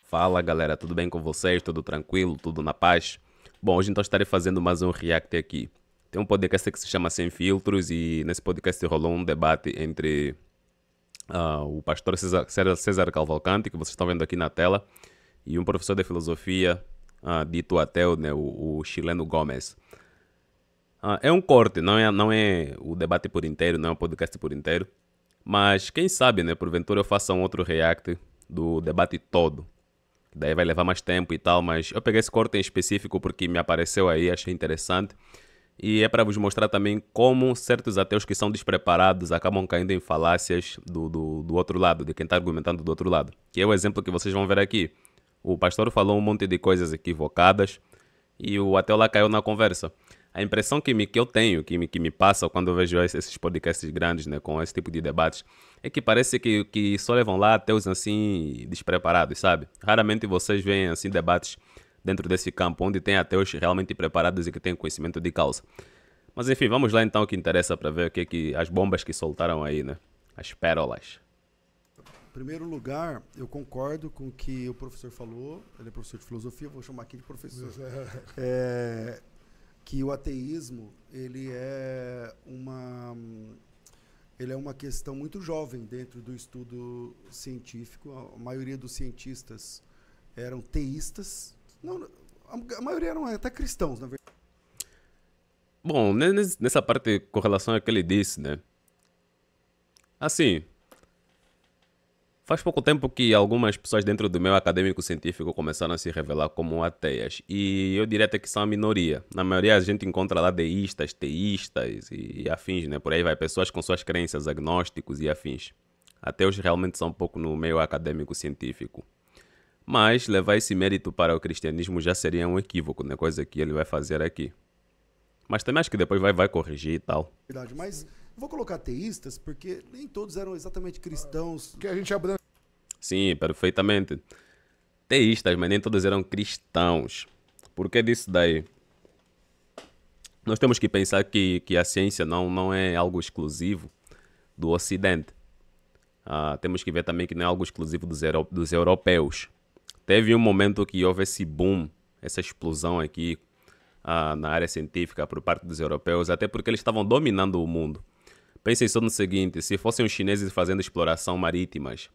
Fala galera, tudo bem com vocês? Tudo tranquilo? Tudo na paz? Bom, hoje então estarei fazendo mais um react aqui. Tem um podcast que se chama Sem Filtros e nesse podcast rolou um debate entre o pastor César Cavalcante, que vocês estão vendo aqui na tela, e um professor de filosofia dito ateu, né, o chileno Gomes. É um corte, não é o debate por inteiro, não é um podcast por inteiro, mas quem sabe, né, porventura eu faça um outro react do debate todo. Daí vai levar mais tempo e tal, mas eu peguei esse corte em específico porque me apareceu aí, achei interessante. E é para vos mostrar também como certos ateus que são despreparados acabam caindo em falácias do outro lado, de quem está argumentando do outro lado. Que é o exemplo que vocês vão ver aqui. O pastor falou um monte de coisas equivocadas e o ateu lá caiu na conversa. A impressão que eu tenho, que me passa quando eu vejo esses podcasts grandes, né, com esse tipo de debates, é que parece que só levam lá ateus assim despreparados, sabe? Raramente vocês veem assim debates dentro desse campo onde tem ateus realmente preparados e que têm conhecimento de causa. Mas enfim, vamos lá então o que interessa para ver o que as bombas que soltaram aí, né? As pérolas. Em primeiro lugar, eu concordo com o que o professor falou. Ele é professor de filosofia, vou chamar aqui de professor. Que o ateísmo ele é uma questão muito jovem dentro do estudo científico. A maioria dos cientistas eram teístas. Não, a maioria eram até cristãos, na verdade. Bom, nessa parte com relação ao que ele disse, né? Assim, faz pouco tempo que algumas pessoas dentro do meio acadêmico científico começaram a se revelar como ateias. E eu diria até que são a minoria. Na maioria a gente encontra lá deístas, teístas e afins, né? Por aí vai, pessoas com suas crenças, agnósticos e afins. Ateus realmente são um pouco no meio acadêmico científico. Mas levar esse mérito para o cristianismo já seria um equívoco, né? Coisa que ele vai fazer aqui. Mas também acho que depois vai corrigir e tal. Mas vou colocar teístas porque nem todos eram exatamente cristãos. Que a gente abrange. Sim, perfeitamente. Teístas, mas nem todos eram cristãos. Por que disso daí? Nós temos que pensar que a ciência não é algo exclusivo do Ocidente. Temos que ver também que não é algo exclusivo dos europeus. Teve um momento que houve esse boom, essa explosão aqui na área científica por parte dos europeus, até porque eles estavam dominando o mundo. Pensem só no seguinte, se fossem os chineses fazendo explorações marítimas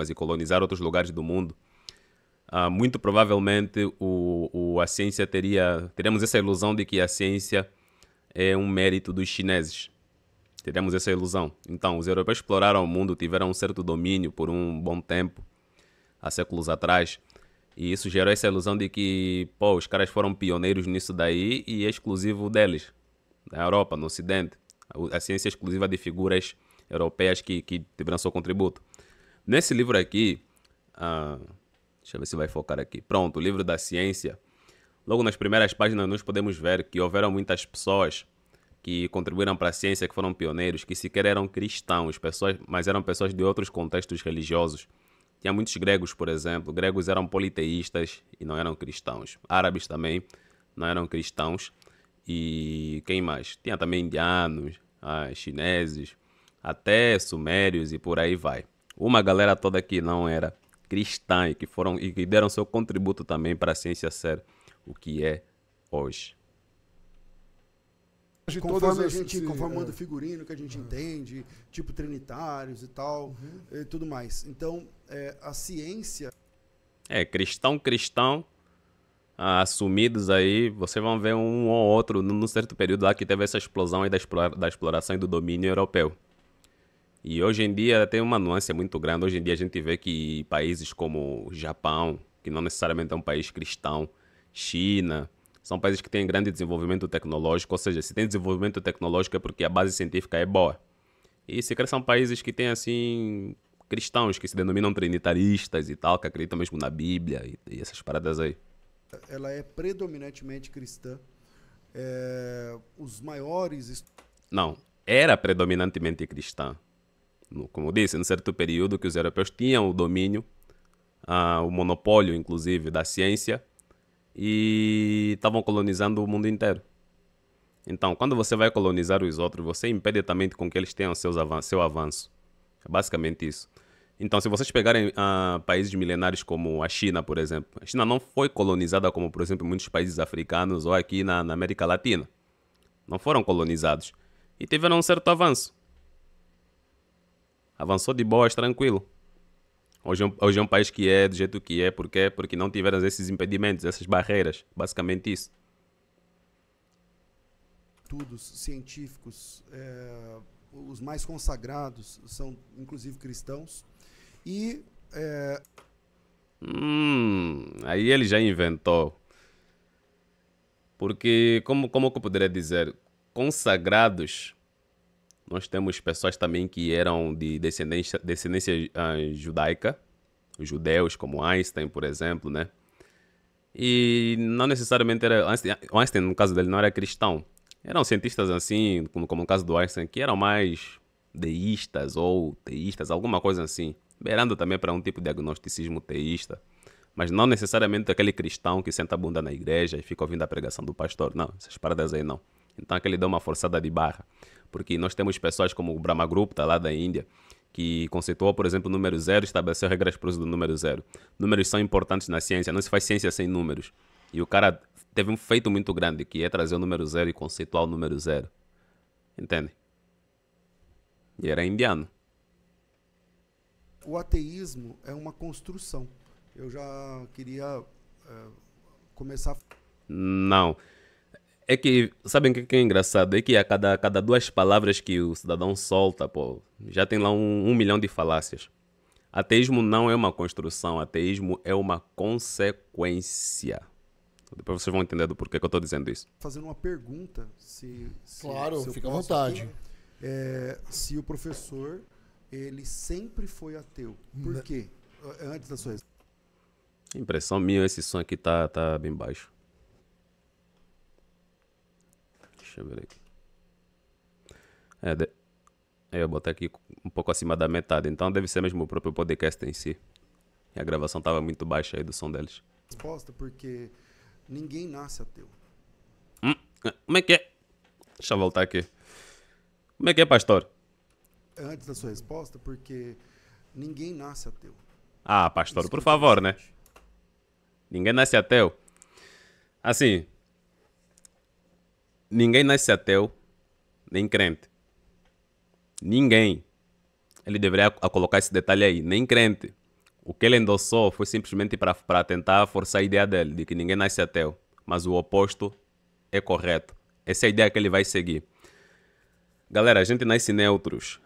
e colonizar outros lugares do mundo, muito provavelmente a ciência teríamos essa ilusão de que a ciência é um mérito dos chineses. Teríamos essa ilusão. Então, os europeus exploraram o mundo, tiveram um certo domínio por um bom tempo, há séculos atrás, e isso gerou essa ilusão de que, os caras foram pioneiros nisso daí e é exclusivo deles, na Europa, no Ocidente. A ciência é exclusiva de figuras europeias que tiveram seu contributo. Nesse livro aqui, deixa eu ver se vai focar aqui. Pronto, o livro da ciência. Logo nas primeiras páginas nós podemos ver que houveram muitas pessoas que contribuíram para a ciência, que foram pioneiros, que sequer eram cristãos, mas eram pessoas de outros contextos religiosos. Tinha muitos gregos, por exemplo. Gregos eram politeístas e não eram cristãos. Árabes também não eram cristãos. E quem mais? Tinha também indianos, chineses, até sumérios e por aí vai. Uma galera toda que não era cristã e que deram seu contributo também para a ciência ser o que é hoje. Conforme manda o figurino que a gente entende, tipo trinitários e tal, e tudo mais. Então, a ciência... Cristão, assumidos aí, vocês vão ver um ou outro num certo período lá que teve essa explosão aí da exploração e do domínio europeu. E hoje em dia tem uma nuance muito grande. Hoje em dia a gente vê que países como o Japão, que não necessariamente é um país cristão, China, são países que têm grande desenvolvimento tecnológico. Ou seja, se tem desenvolvimento tecnológico é porque a base científica é boa. E sequer são países que têm assim cristãos, que se denominam trinitaristas e tal, que acreditam mesmo na Bíblia e essas paradas aí. Ela é predominantemente cristã. Os maiores... Não, era predominantemente cristã. Como eu disse, em certo período que os europeus tinham o domínio, o monopólio, inclusive, da ciência e estavam colonizando o mundo inteiro. Então, quando você vai colonizar os outros, você impede também com que eles tenham seu avanço. É basicamente isso. Então, se vocês pegarem países milenários como a China, por exemplo, a China não foi colonizada como, por exemplo, muitos países africanos ou aqui na América Latina. Não foram colonizados. E tiveram um certo avanço. Avançou de boas, tranquilo. Hoje é um país que é do jeito que é. Por quê? Porque não tiveram esses impedimentos, essas barreiras. Basicamente isso. Estudos científicos, os mais consagrados são inclusive cristãos. E aí ele já inventou. Porque, como que eu poderia dizer? Consagrados, nós temos pessoas também que eram de descendência judaica, os judeus, como Einstein, por exemplo, né? E não necessariamente era... Einstein, no caso dele, não era cristão. Eram cientistas assim, como no caso do Einstein, que eram mais deístas ou teístas, alguma coisa assim. Beirando também para um tipo de agnosticismo teísta. Mas não necessariamente aquele cristão que senta a bunda na igreja e fica ouvindo a pregação do pastor. Não, essas paradas aí não. Então aquele dá uma forçada de barra. Porque nós temos pessoas como o Brahmagupta lá da Índia, que conceituou, por exemplo, o número zero e estabeleceu regras para o uso do número zero. Números são importantes na ciência, não se faz ciência sem números. E o cara teve um feito muito grande, que é trazer o número zero e conceituar o número zero. Entende? E era indiano. O ateísmo é uma construção. Eu já queria começar... Não. É que, sabem o que é engraçado? É que a cada duas palavras que o cidadão solta, pô, já tem lá um milhão de falácias. Ateísmo não é uma construção, ateísmo é uma consequência. Depois vocês vão entender do porquê que eu estou dizendo isso. Fazendo uma pergunta, claro, se fica à vontade. Aqui, se o professor, ele sempre foi ateu. Por quê? Antes da sua... Impressão minha, esse som aqui tá bem baixo. Deixa eu ver aqui. Eu botei aqui um pouco acima da metade, então deve ser mesmo o próprio podcast em si. E a gravação estava muito baixa aí do som deles. Resposta, porque ninguém nasce ateu. Como é que é? Deixa eu voltar aqui. Como é que é, pastor? Antes da sua resposta, porque ninguém nasce ateu. Ah, pastor, por favor, né? Ninguém nasce ateu. Assim, ninguém nasce ateu, nem crente. Ninguém. Ele deveria colocar esse detalhe aí, nem crente. O que ele endossou foi simplesmente para tentar forçar a ideia dele, de que ninguém nasce ateu. Mas o oposto é correto. Essa é a ideia que ele vai seguir. Galera, a gente nasce neutros.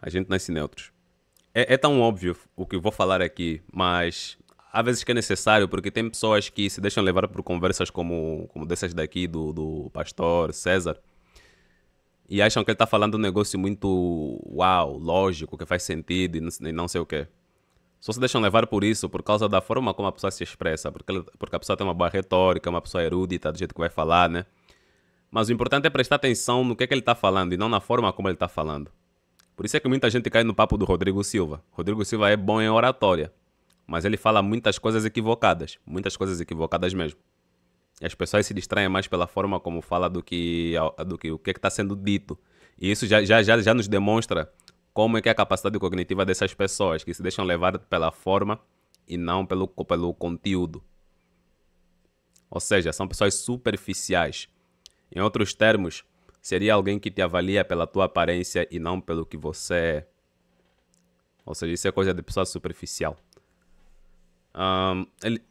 É tão óbvio o que eu vou falar aqui, mas há vezes que é necessário, porque tem pessoas que se deixam levar por conversas como dessas daqui, do pastor César, e acham que ele está falando um negócio muito uau, lógico, que faz sentido e não sei o quê. Só se deixam levar por isso, por causa da forma como a pessoa se expressa, porque a pessoa tem uma boa retórica, uma pessoa erudita, do jeito que vai falar, né? Mas o importante é prestar atenção no que ele está falando e não na forma como ele está falando. Por isso é que muita gente cai no papo do Rodrigo Silva. Rodrigo Silva é bom em oratória, mas ele fala muitas coisas equivocadas mesmo. E as pessoas se distraem mais pela forma como fala do que o que está sendo dito. E isso já nos demonstra como é que é a capacidade cognitiva dessas pessoas, que se deixam levar pela forma e não pelo conteúdo. Ou seja, são pessoas superficiais. Em outros termos, seria alguém que te avalia pela tua aparência e não pelo que você é. Ou seja, isso é coisa de pessoa superficial.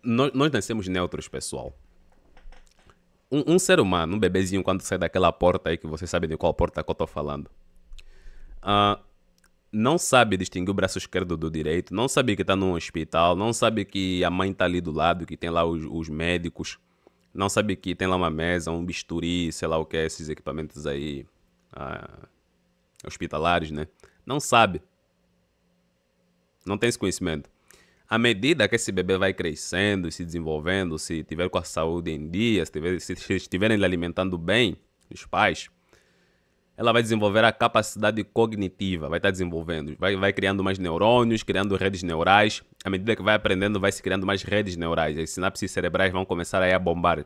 Nós nascemos neutros, pessoal. Um ser humano, um bebezinho, quando sai daquela porta aí, que vocês sabem de qual porta que eu estou falando, não sabe distinguir o braço esquerdo do direito, não sabe que está num hospital, não sabe que a mãe está ali do lado, que tem lá os médicos, não sabe que tem lá uma mesa, um bisturi, sei lá o que é, esses equipamentos aí hospitalares, né? Não sabe. Não tem esse conhecimento. À medida que esse bebê vai crescendo e se desenvolvendo, se tiver com a saúde em dia, se estiverem lhe alimentando bem, os pais, ela vai desenvolver a capacidade cognitiva, vai estar desenvolvendo, vai criando mais neurônios, criando redes neurais. À medida que vai aprendendo, vai se criando mais redes neurais. As sinapses cerebrais vão começar aí a bombar.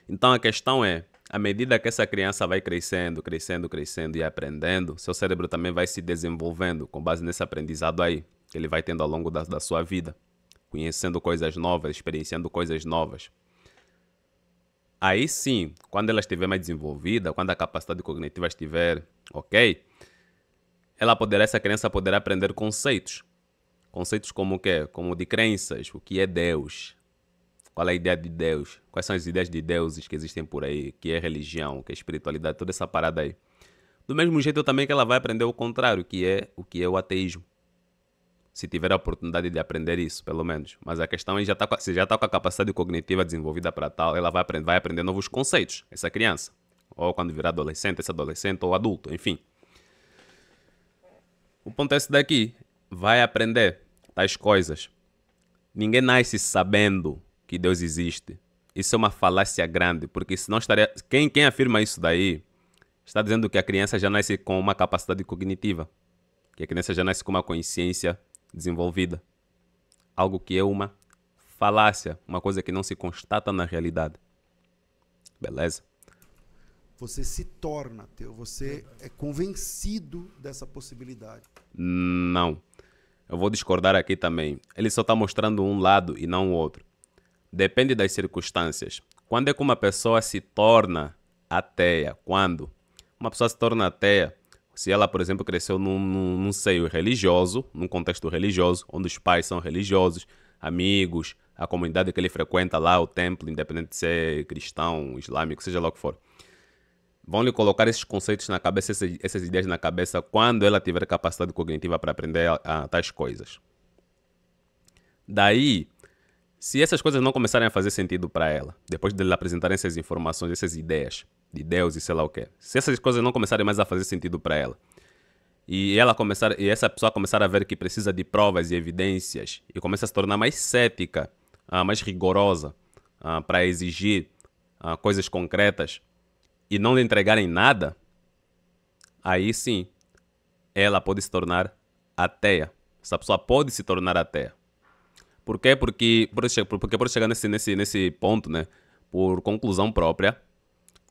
Então a questão é, à medida que essa criança vai crescendo, crescendo, crescendo e aprendendo, seu cérebro também vai se desenvolvendo com base nesse aprendizado aí, que ele vai tendo ao longo da sua vida, conhecendo coisas novas, experienciando coisas novas. Aí sim, quando ela estiver mais desenvolvida, quando a capacidade cognitiva estiver ok, essa criança poderá aprender conceitos. Conceitos como o quê? Como de crenças, o que é Deus, qual é a ideia de Deus, quais são as ideias de deuses que existem por aí, o que é religião, o que é espiritualidade, toda essa parada aí. Do mesmo jeito também que ela vai aprender o contrário, o que é o ateísmo. Se tiver a oportunidade de aprender isso, pelo menos. Mas a questão é se já está com a capacidade cognitiva desenvolvida para tal, ela vai aprender novos conceitos, essa criança. Ou quando virar adolescente, esse adolescente ou adulto, enfim. O ponto é esse daqui. Vai aprender tais coisas. Ninguém nasce sabendo que Deus existe. Isso é uma falácia grande, porque senão estaria... Quem afirma isso daí está dizendo que a criança já nasce com uma capacidade cognitiva. Que a criança já nasce com uma consciência desenvolvida. Algo que é uma falácia, uma coisa que não se constata na realidade. Beleza? Você se torna ateu, você é convencido dessa possibilidade. Não. Eu vou discordar aqui também. Ele só está mostrando um lado e não o outro. Depende das circunstâncias. Quando é que uma pessoa se torna ateia? Quando? Uma pessoa se torna ateia se ela, por exemplo, cresceu num seio religioso, num contexto religioso, onde os pais são religiosos, amigos, a comunidade que ele frequenta lá, o templo, independente de ser cristão, islâmico, seja lá o que for. Vão lhe colocar esses conceitos na cabeça, essas ideias na cabeça, quando ela tiver capacidade cognitiva para aprender a tais coisas. Daí, se essas coisas não começarem a fazer sentido para ela, depois de lhe apresentarem essas informações, essas ideias de Deus e sei lá o quê, se essas coisas não começarem mais a fazer sentido para ela, e essa pessoa começar a ver que precisa de provas e evidências, e começa a se tornar mais cética, mais rigorosa, para exigir coisas concretas, e não lhe entregarem nada, aí sim, ela pode se tornar ateia. Essa pessoa pode se tornar ateia. Por quê? Porque pode chegar nesse ponto, né? Por conclusão própria,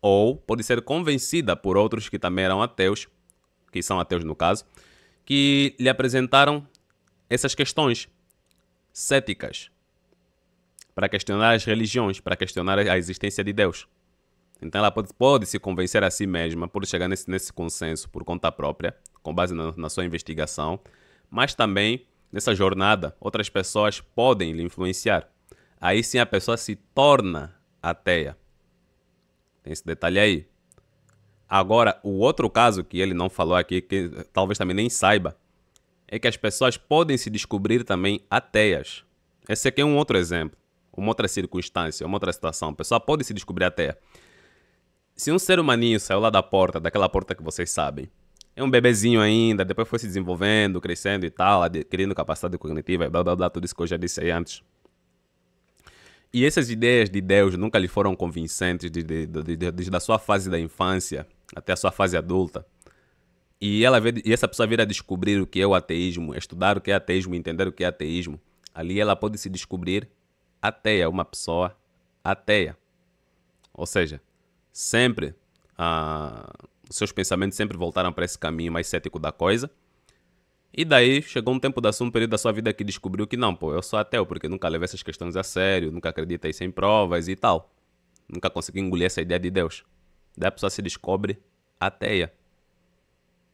ou pode ser convencida por outros que também eram ateus, que são ateus no caso, que lhe apresentaram essas questões céticas para questionar as religiões, para questionar a existência de Deus. Então ela pode se convencer a si mesma, por chegar nesse consenso por conta própria, com base na sua investigação, mas também nessa jornada outras pessoas podem lhe influenciar. Aí sim a pessoa se torna ateia. Tem esse detalhe aí. Agora, o outro caso que ele não falou aqui, que talvez também nem saiba, é que as pessoas podem se descobrir também ateias. Esse aqui é um outro exemplo, uma outra circunstância, uma outra situação. A pessoa pode se descobrir ateia. Se um ser humaninho saiu lá daquela porta que vocês sabem, é um bebezinho ainda, depois foi se desenvolvendo, crescendo e tal, adquirindo capacidade cognitiva e blá blá blá, tudo isso que eu já disse aí antes. E essas ideias de Deus nunca lhe foram convincentes desde a sua fase da infância até a sua fase adulta. E essa pessoa vir a descobrir o que é o ateísmo, estudar o que é ateísmo, entender o que é ateísmo. Ali ela pode se descobrir ateia, uma pessoa ateia. Ou seja, sempre os seus pensamentos sempre voltaram para esse caminho mais cético da coisa. E daí chegou um período da sua vida que descobriu que não, eu sou ateu porque nunca levei essas questões a sério, nunca acreditei sem provas e tal. Nunca consegui engolir essa ideia de Deus. Daí a pessoa se descobre ateia.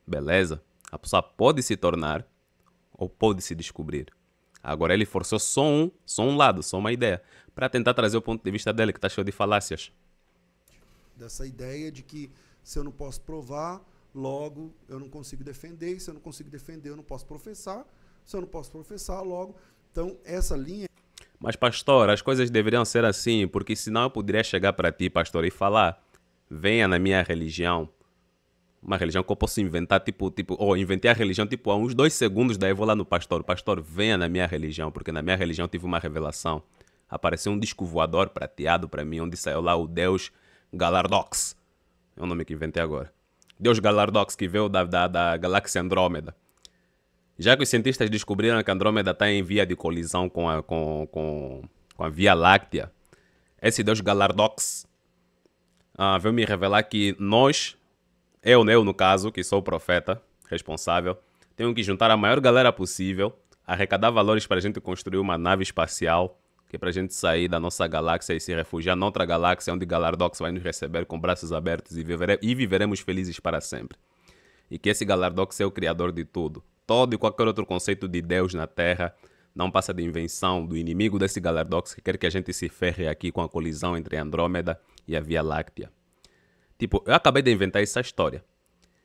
Beleza? A pessoa pode se tornar ou pode se descobrir. Agora ele forçou só um lado, só uma ideia, para tentar trazer o ponto de vista dele, que está cheio de falácias. Dessa ideia de que se eu não posso provar, logo eu não consigo defender, e se eu não consigo defender, eu não posso professar, se eu não posso professar, logo... Então, essa linha... Mas, pastor, as coisas deveriam ser assim, porque senão eu poderia chegar para ti, pastor, e falar, venha na minha religião, uma religião que eu posso inventar, inventei a religião, há uns 2 segundos, daí eu vou lá no pastor, venha na minha religião, porque na minha religião tive uma revelação. Apareceu um disco voador prateado para mim, onde saiu lá o Deus Galardox, é o nome que inventei agora. Deus Galardox, que veio da galáxia Andrômeda. Já que os cientistas descobriram que a Andrômeda está em via de colisão com a Via Láctea, esse Deus Galardox veio me revelar que nós, eu no caso, que sou o profeta responsável, tenho que juntar a maior galera possível, arrecadar valores para a gente construir uma nave espacial, que é para a gente sair da nossa galáxia e se refugiar noutra galáxia, onde Galardox vai nos receber com braços abertos e viveremos felizes para sempre. E que esse Galardox é o criador de tudo. Todo e qualquer outro conceito de Deus na Terra não passa de invenção do inimigo desse Galardox que quer que a gente se ferre aqui com a colisão entre Andrômeda e a Via Láctea. Tipo, eu acabei de inventar essa história.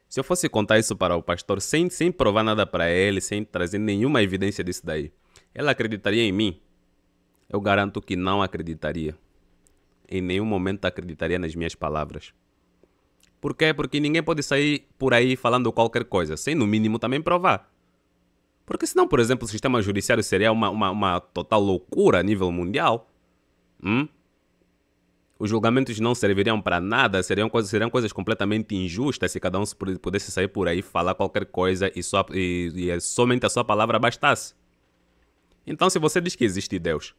Se eu fosse contar isso para o pastor sem provar nada para ele, sem trazer nenhuma evidência disso daí, ele acreditaria em mim? Eu garanto que não acreditaria. Em nenhum momento acreditaria nas minhas palavras. Por quê? Porque ninguém pode sair por aí falando qualquer coisa, sem no mínimo também provar. Porque senão, por exemplo, o sistema judiciário seria uma total loucura a nível mundial. Os julgamentos não serviriam para nada, seriam coisas completamente injustas se cada um pudesse sair por aí e falar qualquer coisa e somente a sua palavra bastasse. Então, se você diz que existe Deus,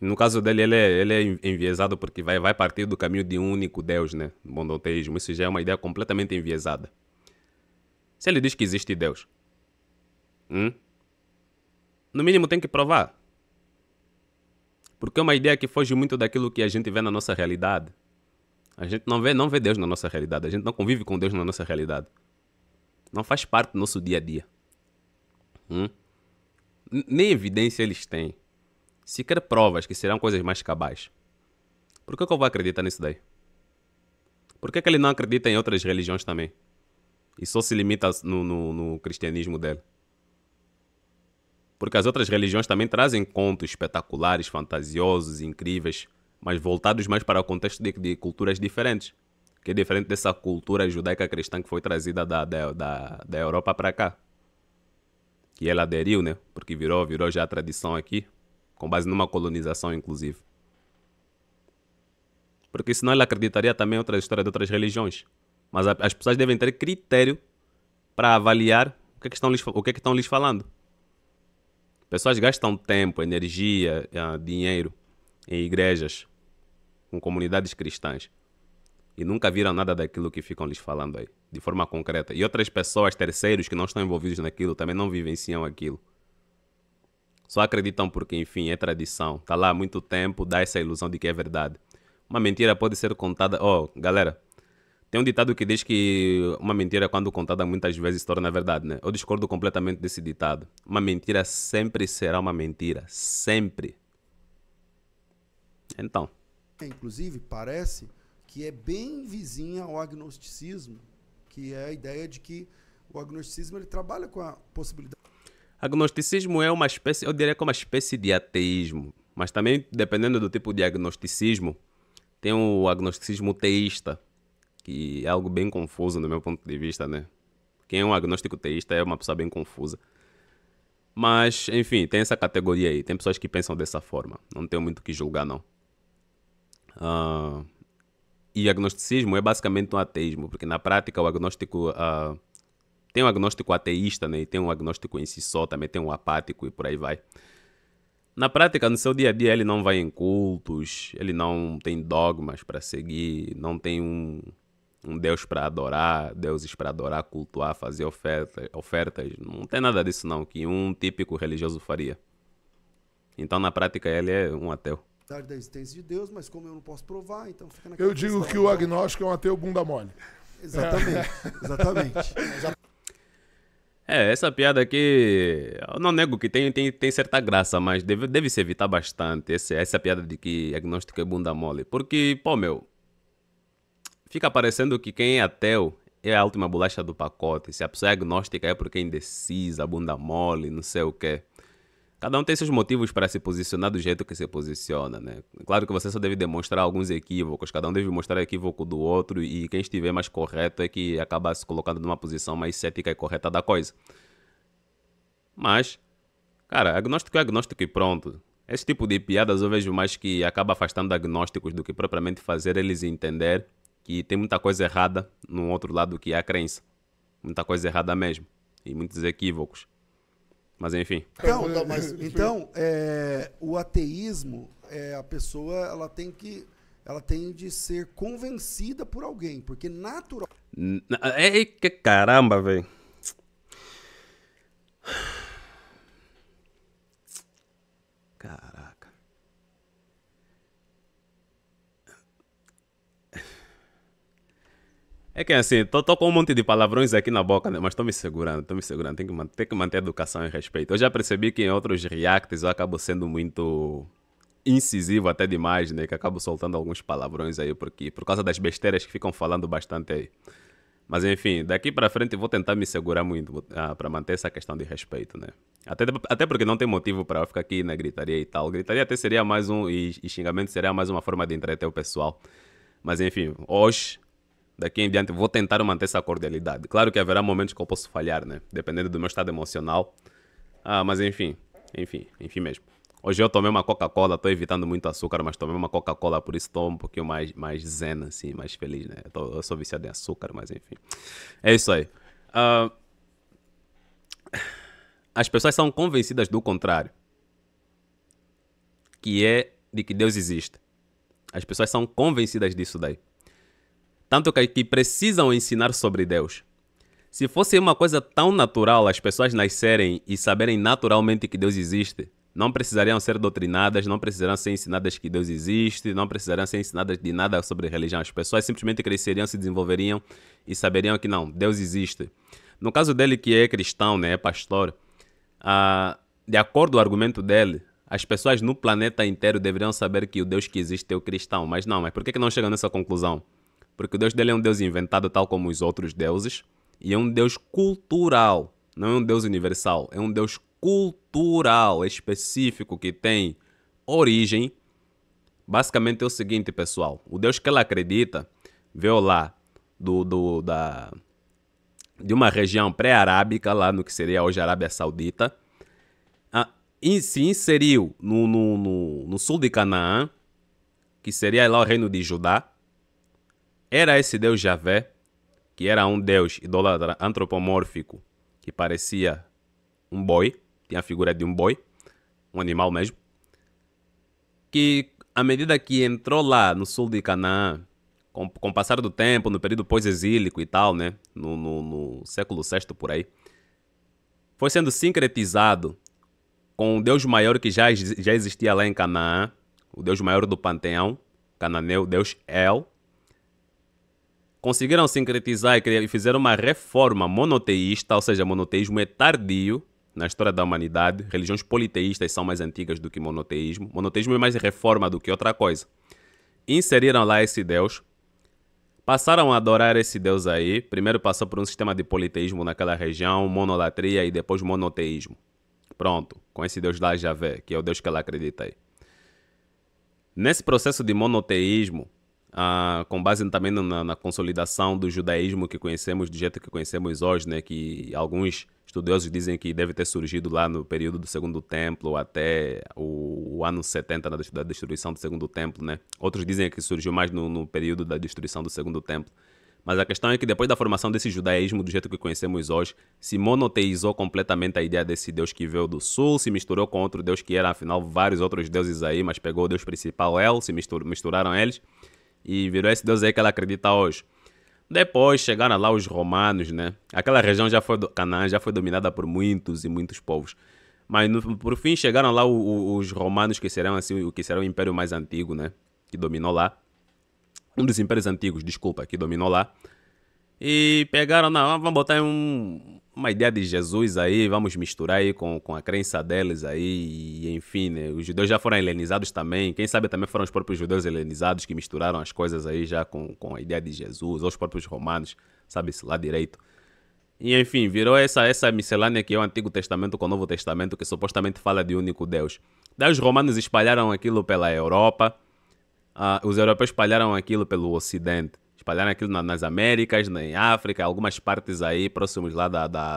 no caso dele, ele é enviesado porque vai partir do caminho de um único Deus, né? Monoteísmo. Isso já é uma ideia completamente enviesada. Se ele diz que existe Deus, no mínimo tem que provar. Porque é uma ideia que foge muito daquilo que a gente vê na nossa realidade. A gente não vê Deus na nossa realidade. A gente não convive com Deus na nossa realidade. Não faz parte do nosso dia a dia. Nem evidência eles têm. Sequer provas que serão coisas mais cabais. Por que eu vou acreditar nisso daí? Por que ele não acredita em outras religiões também? E só se limita no cristianismo dele? Porque as outras religiões também trazem contos espetaculares, fantasiosos, incríveis, mas voltados mais para o contexto de culturas diferentes. Que é diferente dessa cultura judaica cristã que foi trazida da Europa para cá. Que ela aderiu, né? Porque virou já a tradição aqui, com base numa colonização, inclusive. Porque senão ele acreditaria também em outra história de outras religiões. Mas as pessoas devem ter critério para avaliar o que é que estão lhes falando. Pessoas gastam tempo, energia, dinheiro em igrejas, com comunidades cristãs, e nunca viram nada daquilo que ficam lhes falando aí, de forma concreta. E outras pessoas, terceiros, que não estão envolvidos naquilo, também não vivenciam aquilo. Só acreditam porque, enfim, é tradição. Está lá há muito tempo, dá essa ilusão de que é verdade. Uma mentira pode ser contada... galera, tem um ditado que diz que uma mentira, quando contada muitas vezes, se torna verdade, né? Eu discordo completamente desse ditado. Uma mentira sempre será uma mentira. Sempre. Então. Inclusive, parece que é bem vizinha ao agnosticismo, que é a ideia de que o agnosticismo ele trabalha com a possibilidade... Agnosticismo é uma espécie, eu diria que é uma espécie de ateísmo. Mas também, dependendo do tipo de agnosticismo, tem o agnosticismo teísta, que é algo bem confuso no meu ponto de vista, né? Quem é um agnóstico teísta é uma pessoa bem confusa. Mas, enfim, tem essa categoria aí. Tem pessoas que pensam dessa forma. Não tenho muito o que julgar, não. E agnosticismo é basicamente um ateísmo, porque na prática o agnóstico... tem um agnóstico ateísta, né? E tem um agnóstico em si só, também tem um apático e por aí vai. Na prática, no seu dia a dia, ele não vai em cultos, ele não tem dogmas para seguir, não tem um Deus para adorar, deuses para adorar, cultuar, fazer ofertas. Não tem nada disso não, que um típico religioso faria. Então, na prática, ele é um ateu. Da existência de Deus, mas como eu não posso provar, então fica naquela Eu digo que o agnóstico é um ateu bunda mole. Exatamente, exatamente. Essa piada aqui, eu não nego que tem certa graça, mas deve se evitar bastante essa piada de que agnóstico é bunda mole. Porque, fica parecendo que quem é ateu é a última bolacha do pacote. Se a pessoa é agnóstica é porque é indecisa, bunda mole, não sei o quê. Cada um tem seus motivos para se posicionar do jeito que se posiciona, né? Claro que você só deve demonstrar alguns equívocos, cada um deve mostrar o equívoco do outro e quem estiver mais correto é que acaba se colocando numa posição mais cética e correta da coisa. Mas, cara, agnóstico é agnóstico e pronto. Esse tipo de piadas eu vejo mais que acaba afastando agnósticos do que propriamente fazer eles entender que tem muita coisa errada no outro lado que é a crença. Muita coisa errada mesmo. E muitos equívocos. Mas enfim. Então, o ateísmo, a pessoa ela tem que ela tem de ser convencida por alguém, porque natural. Ei, que caramba, velho. Caraca. É que assim, tô com um monte de palavrões aqui na boca, né? Mas tô me segurando. Tem que manter educação e respeito. Eu já percebi que em outros reacts eu acabo sendo muito incisivo até demais, né? Que acabo soltando alguns palavrões aí por causa das besteiras que ficam falando bastante aí. Mas enfim, daqui pra frente eu vou tentar me segurar muito pra manter essa questão de respeito, né? Até porque não tem motivo pra eu ficar aqui na gritaria e tal. Gritaria até seria mais e xingamento seria mais uma forma de entreter o pessoal. Mas enfim, hoje, daqui em diante, vou tentar manter essa cordialidade. Claro que haverá momentos que eu posso falhar, né? Dependendo do meu estado emocional. Mas enfim mesmo. Hoje eu tomei uma Coca-Cola, tô evitando muito açúcar, mas tomei uma Coca-Cola, por isso tô um pouquinho mais zen, assim, mais feliz, né? Eu sou viciado em açúcar, mas enfim. É isso aí. As pessoas são convencidas do contrário. Que é de que Deus existe. As pessoas são convencidas disso daí. Tanto que precisam ensinar sobre Deus. Se fosse uma coisa tão natural as pessoas nascerem e saberem naturalmente que Deus existe, não precisariam ser doutrinadas, não precisariam ser ensinadas que Deus existe, não precisariam ser ensinadas de nada sobre religião. As pessoas simplesmente cresceriam, se desenvolveriam e saberiam que não, Deus existe. No caso dele, que é cristão, né, é pastor, de acordo com o argumento dele, as pessoas no planeta inteiro deveriam saber que o Deus que existe é o cristão. Mas por que não chegam nessa conclusão? Porque o Deus dele é um Deus inventado tal como os outros deuses e é um Deus cultural, não é um Deus universal, é um Deus cultural específico que tem origem. Basicamente é o seguinte, pessoal, o Deus que ela acredita veio lá de uma região pré-arábica, lá no que seria hoje a Arábia Saudita, e se inseriu no sul de Canaã, que seria lá o reino de Judá. Era esse Deus Javé, que era um Deus idólatra antropomórfico, que parecia um boi, tinha a figura de um boi, um animal mesmo, que à medida que entrou lá no sul de Canaã, com o passar do tempo, no período pós-exílico e tal, né, no século VI por aí, foi sendo sincretizado com o Deus maior que já existia lá em Canaã, o Deus maior do panteão cananeu, Deus El. Conseguiram sincretizar e fizeram uma reforma monoteísta, ou seja, monoteísmo é tardio na história da humanidade. Religiões politeístas são mais antigas do que monoteísmo. Monoteísmo é mais reforma do que outra coisa. Inseriram lá esse Deus, passaram a adorar esse Deus aí. Primeiro passou por um sistema de politeísmo naquela região, monolatria e depois monoteísmo. Pronto, com esse Deus lá Javé, que é o Deus que ela acredita aí. Nesse processo de monoteísmo, com base também na consolidação do judaísmo que conhecemos, do jeito que conhecemos hoje, né, que alguns estudiosos dizem que deve ter surgido lá no período do Segundo Templo até o ano 70, da destruição do Segundo Templo, né? Outros dizem que surgiu mais no período da destruição do Segundo Templo. Mas a questão é que depois da formação desse judaísmo, do jeito que conhecemos hoje, se monoteizou completamente a ideia desse Deus que veio do sul, se misturou com outro Deus que era, afinal, vários outros deuses aí, mas pegou o Deus principal, El, se misturaram eles, e virou esse Deus aí que ela acredita hoje. Depois chegaram lá os romanos, né? Aquela região Canaã já foi dominada por muitos e muitos povos. Mas por fim chegaram lá os romanos, que serão assim, o que será o império mais antigo, né? Que dominou lá. Um dos impérios antigos, desculpa, que dominou lá. E pegaram, não, vamos botar uma ideia de Jesus aí, vamos misturar aí com a crença deles aí, e enfim, né? Os judeus já foram helenizados também, quem sabe também foram os próprios judeus helenizados que misturaram as coisas aí já com a ideia de Jesus, ou os próprios romanos, sabe-se lá direito. E enfim, virou essa miscelânea que é o Antigo Testamento com o Novo Testamento, que supostamente fala de um único Deus. Daí os romanos espalharam aquilo pela Europa, os europeus espalharam aquilo pelo Ocidente. Espalharam aquilo nas Américas, em África, algumas partes aí próximos lá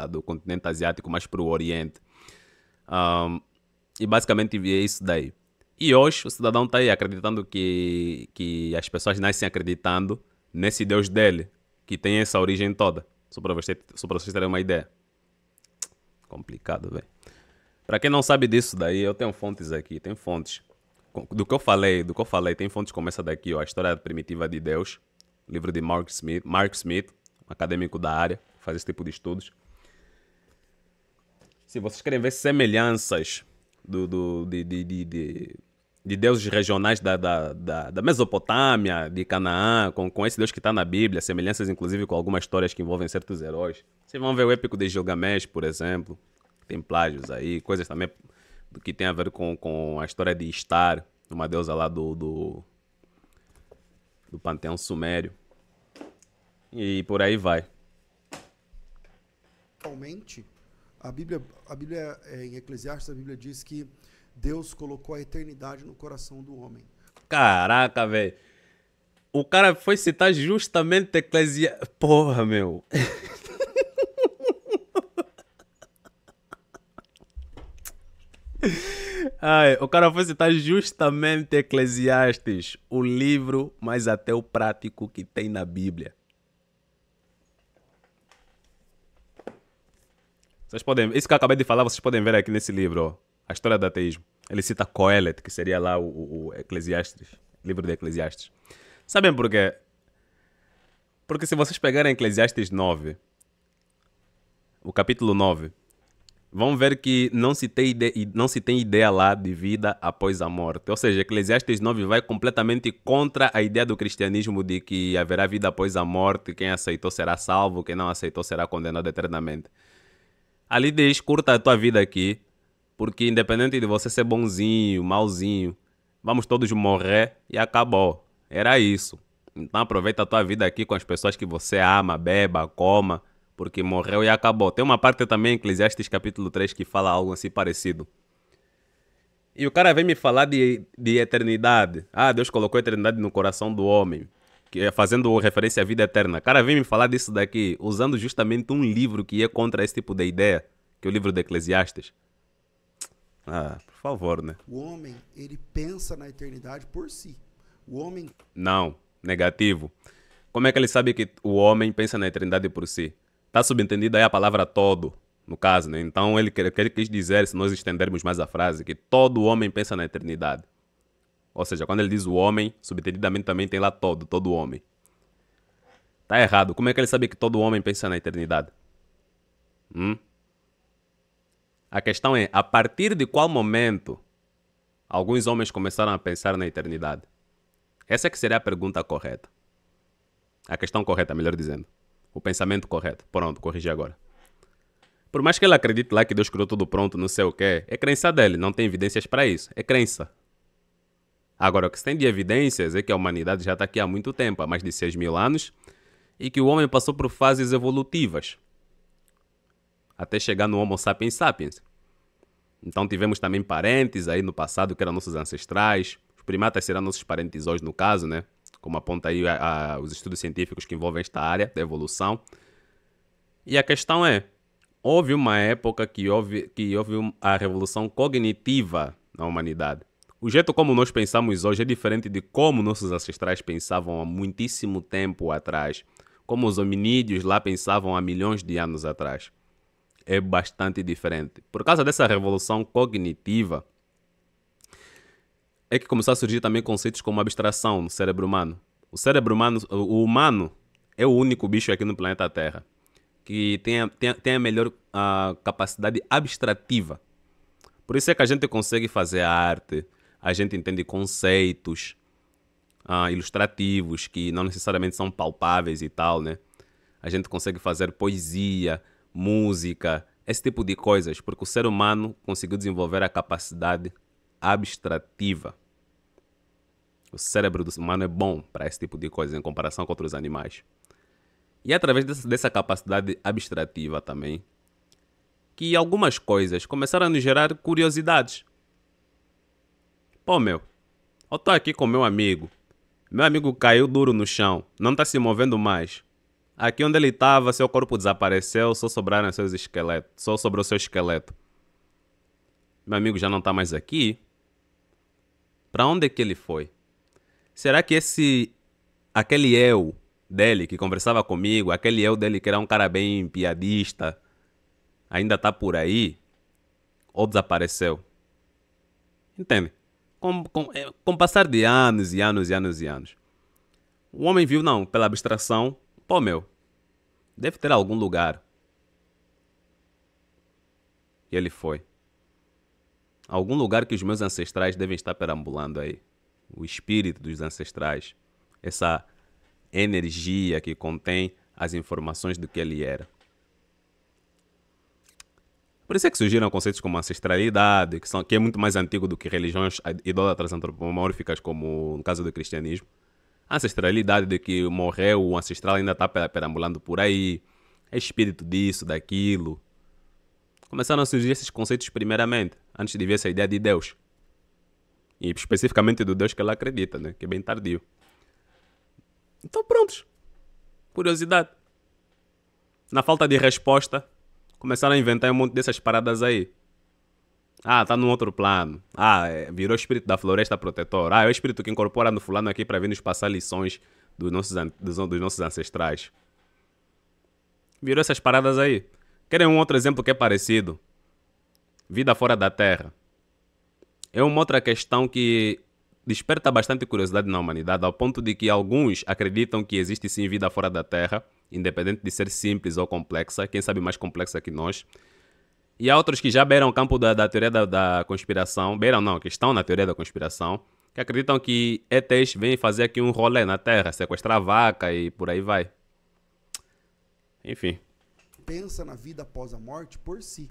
do continente asiático, mais para o Oriente. E basicamente é isso daí. E hoje o cidadão está aí acreditando que as pessoas nascem acreditando nesse Deus dele, que tem essa origem toda. Só para vocês terem uma ideia. Complicado, velho. Para quem não sabe disso daí, eu tenho fontes aqui, tem fontes. do que eu falei, tem fontes como essa daqui, ó, A História Primitiva de Deus, livro de Mark Smith, um acadêmico da área, faz esse tipo de estudos. Se vocês querem ver semelhanças de deuses regionais da Mesopotâmia, de Canaã, com esse Deus que está na Bíblia, semelhanças inclusive com algumas histórias que envolvem certos heróis. Vocês vão ver o épico de Gilgamesh, por exemplo, tem plágios aí, coisas também que tem a ver com a história de Ishtar, uma deusa lá do panteão sumério. E por aí vai. Realmente, a Bíblia em Eclesiastes, a Bíblia diz que Deus colocou a eternidade no coração do homem. Caraca, velho. O cara foi citar justamente Eclesiastes. Porra, meu. Ai, o cara foi citar justamente Eclesiastes, o livro mais ateu prático que tem na Bíblia. Vocês podem, isso que eu acabei de falar, vocês podem ver aqui nesse livro, ó, A História do Ateísmo. Ele cita Coelet, que seria lá o Eclesiastes, livro de Eclesiastes. Sabem por quê? Porque se vocês pegarem Eclesiastes 9, o capítulo 9, vão ver que não se tem ideia lá de vida após a morte. Ou seja, Eclesiastes 9 vai completamente contra a ideia do cristianismo de que haverá vida após a morte, quem aceitou será salvo, quem não aceitou será condenado eternamente. Ali diz, curta a tua vida aqui, porque independente de você ser bonzinho, malzinho, vamos todos morrer e acabou. Era isso. Então aproveita a tua vida aqui com as pessoas que você ama, beba, coma, porque morreu e acabou. Tem uma parte também, Eclesiastes capítulo 3, que fala algo assim parecido. E o cara vem me falar de eternidade. Ah, Deus colocou a eternidade no coração do homem, que é fazendo referência à vida eterna. O cara vem me falar disso daqui, usando justamente um livro que é contra esse tipo de ideia, que é o livro de Eclesiastes. Ah, por favor, né? O homem, ele pensa na eternidade por si. O homem... Não, negativo. Como é que ele sabe que o homem pensa na eternidade por si? Está subentendido aí a palavra todo, no caso, né? Então ele quis dizer, se nós estendermos mais a frase, que todo homem pensa na eternidade. Ou seja, quando ele diz o homem, subentendidamente também tem lá todo homem. Tá errado. Como é que ele sabe que todo homem pensa na eternidade? A questão é, a partir de qual momento alguns homens começaram a pensar na eternidade? Essa é que seria a pergunta correta. A questão correta, melhor dizendo. O pensamento correto. Pronto, corrigi agora. Por mais que ele acredite lá que Deus criou tudo pronto, não sei o quê, é crença dele, não tem evidências para isso. É crença. Agora, o que se tem de evidências é que a humanidade já está aqui há muito tempo, há mais de 6.000 anos, e que o homem passou por fases evolutivas, até chegar no Homo sapiens sapiens. Então tivemos também parentes aí no passado que eram nossos ancestrais. Os primatas serão nossos parentes hoje, no caso, né? Como aponta aí os estudos científicos que envolvem esta área da evolução. E a questão é, houve uma época que houve a revolução cognitiva na humanidade. O jeito como nós pensamos hoje é diferente de como nossos ancestrais pensavam há muitíssimo tempo atrás. Como os hominídeos lá pensavam há milhões de anos atrás. É bastante diferente. Por causa dessa revolução cognitiva, é que começou a surgir também conceitos como abstração no cérebro humano. O humano é o único bicho aqui no planeta Terra que tem a melhor capacidade abstrativa. Por isso é que a gente consegue fazer arte, a gente entende conceitos ilustrativos que não necessariamente são palpáveis e tal, né? A gente consegue fazer poesia, música, esse tipo de coisas, porque o ser humano conseguiu desenvolver a capacidade abstrativa. O cérebro do humano é bom para esse tipo de coisa em comparação com outros animais. E é através dessa capacidade abstrativa também que algumas coisas começaram a nos gerar curiosidades. Pô, eu tô aqui com meu amigo caiu duro no chão, não tá se movendo mais. Aqui onde ele estava, seu corpo desapareceu, só sobraram seus esqueletos, só sobrou seu esqueleto. Meu amigo já não está mais aqui. Para onde é que ele foi? Será que aquele eu dele que conversava comigo, aquele eu dele que era um cara bem piadista, ainda está por aí? Ou desapareceu? Entende? Com o passar de anos e anos e anos e anos, o homem viu, não, pela abstração, pô, meu, deve ter algum lugar. E ele foi. Algum lugar que os meus ancestrais devem estar perambulando aí. O espírito dos ancestrais. Essa energia que contém as informações do que ele era. Por isso é que surgiram conceitos como ancestralidade, que é muito mais antigo do que religiões idólatras antropomórficas, como no caso do cristianismo. A ancestralidade de que morreu, o ancestral ainda está perambulando por aí. É espírito disso, daquilo. Começaram a surgir esses conceitos primeiramente, antes de ver essa ideia de Deus. E especificamente do Deus que ela acredita, né? Que é bem tardio. Então prontos. Curiosidade. Na falta de resposta, começaram a inventar um monte dessas paradas aí. Ah, tá num outro plano. Ah, virou o espírito da floresta protetor. Ah, é o espírito que incorpora no fulano aqui para vir nos passar lições dos nossos ancestrais. Virou essas paradas aí. Querem um outro exemplo que é parecido? Vida fora da Terra. É uma outra questão que desperta bastante curiosidade na humanidade, ao ponto de que alguns acreditam que existe sim vida fora da Terra, independente de ser simples ou complexa, quem sabe mais complexa que nós. E há outros que já beiram o campo da teoria da conspiração, beiram não, que estão na teoria da conspiração, que acreditam que ETs vêm fazer aqui um rolê na Terra, sequestrar vaca e por aí vai. Enfim. Pensa na vida após a morte por si.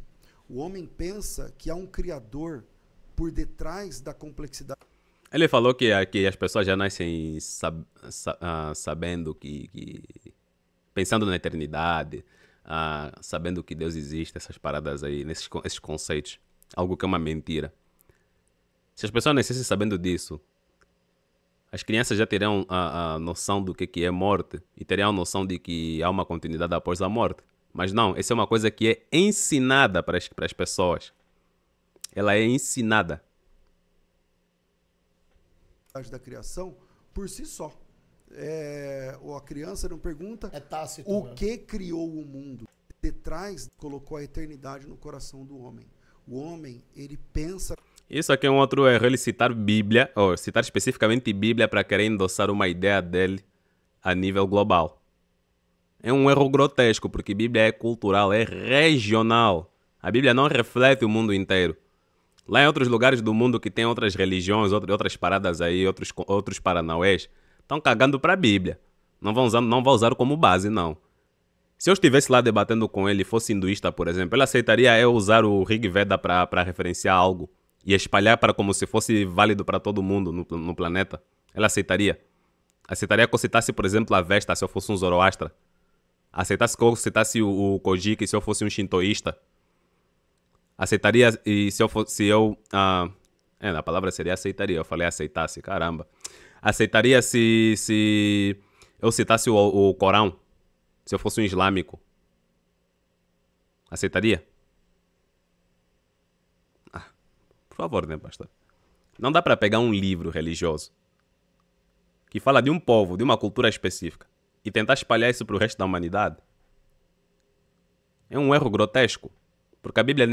O homem pensa que há um criador por detrás da complexidade. Ele falou que as pessoas já nascem sabendo pensando na eternidade, sabendo que Deus existe, essas paradas aí, esses conceitos. Algo que é uma mentira. Se as pessoas nascessem sabendo disso, as crianças já teriam a noção do que é morte e teriam a noção de que há uma continuidade após a morte. Mas não, essa é uma coisa que é ensinada para as pessoas. Ela é ensinada. Da criação por si só. A criança não pergunta tácito, o né? que criou o mundo. Detrás colocou a eternidade no coração do homem. O homem, ele pensa... Isso aqui é um outro erro, ele citar Bíblia, ou citar especificamente Bíblia para querer endossar uma ideia dele a nível global. É um erro grotesco, porque Bíblia é cultural, é regional. A Bíblia não reflete o mundo inteiro. Lá em outros lugares do mundo que tem outras religiões, outras paradas aí, outros paranauês, estão cagando para a Bíblia. Não vão usar como base, não. Se eu estivesse lá debatendo com ele e fosse hinduísta, por exemplo, ele aceitaria eu usar o Rig Veda para referenciar algo e espalhar para como se fosse válido para todo mundo no planeta? Ele aceitaria? Aceitaria que eu citasse, por exemplo, a Vesta se eu fosse um Zoroastra? Aceitasse que eu citasse o Kojiki se eu fosse um shintoísta? Aceitaria e a palavra seria aceitaria, eu falei aceitasse, caramba. Aceitaria se eu citasse o Corão, se eu fosse um islâmico? Aceitaria? Por favor, né, pastor? Não dá para pegar um livro religioso que fala de um povo, de uma cultura específica, e tentar espalhar isso para o resto da humanidade. É um erro grotesco. Porque a Bíblia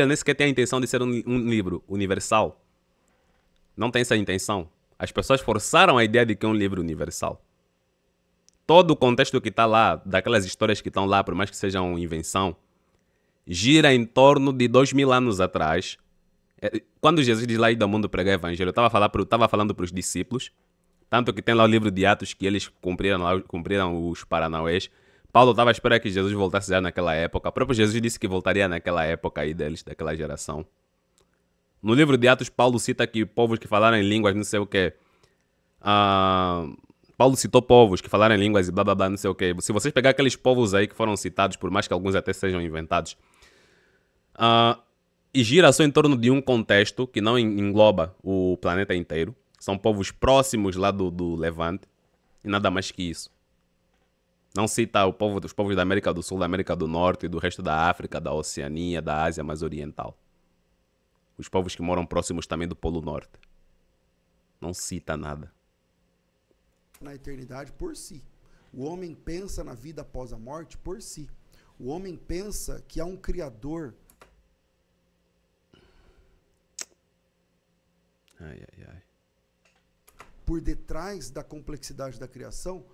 nem sequer tem a intenção de ser um livro universal. Não tem essa intenção. As pessoas forçaram a ideia de que é um livro universal. Todo o contexto que está lá, daquelas histórias que estão lá, por mais que sejam invenção, gira em torno de 2000 anos atrás. Quando Jesus diz lá ir do mundo pregar o evangelho, eu estava falando para os discípulos, tanto que tem lá o livro de Atos que eles cumpriram os paranauês. Paulo estava à espera que Jesus voltasse já naquela época. O próprio Jesus disse que voltaria naquela época aí deles, daquela geração. No livro de Atos, Paulo cita que povos que falaram em línguas, não sei o quê. Paulo citou povos que falaram em línguas e blá blá blá, não sei o quê. Se vocês pegar aqueles povos aí que foram citados, por mais que alguns até sejam inventados, e gira só em torno de um contexto que não engloba o planeta inteiro. São povos próximos lá do Levante e nada mais que isso. Não cita os povos da América do Sul, da América do Norte, do resto da África, da Oceania, da Ásia mais oriental. Os povos que moram próximos também do Polo Norte. Não cita nada. Na eternidade por si. O homem pensa na vida após a morte por si. O homem pensa que há um criador. Ai, ai, ai. Por detrás da complexidade da criação,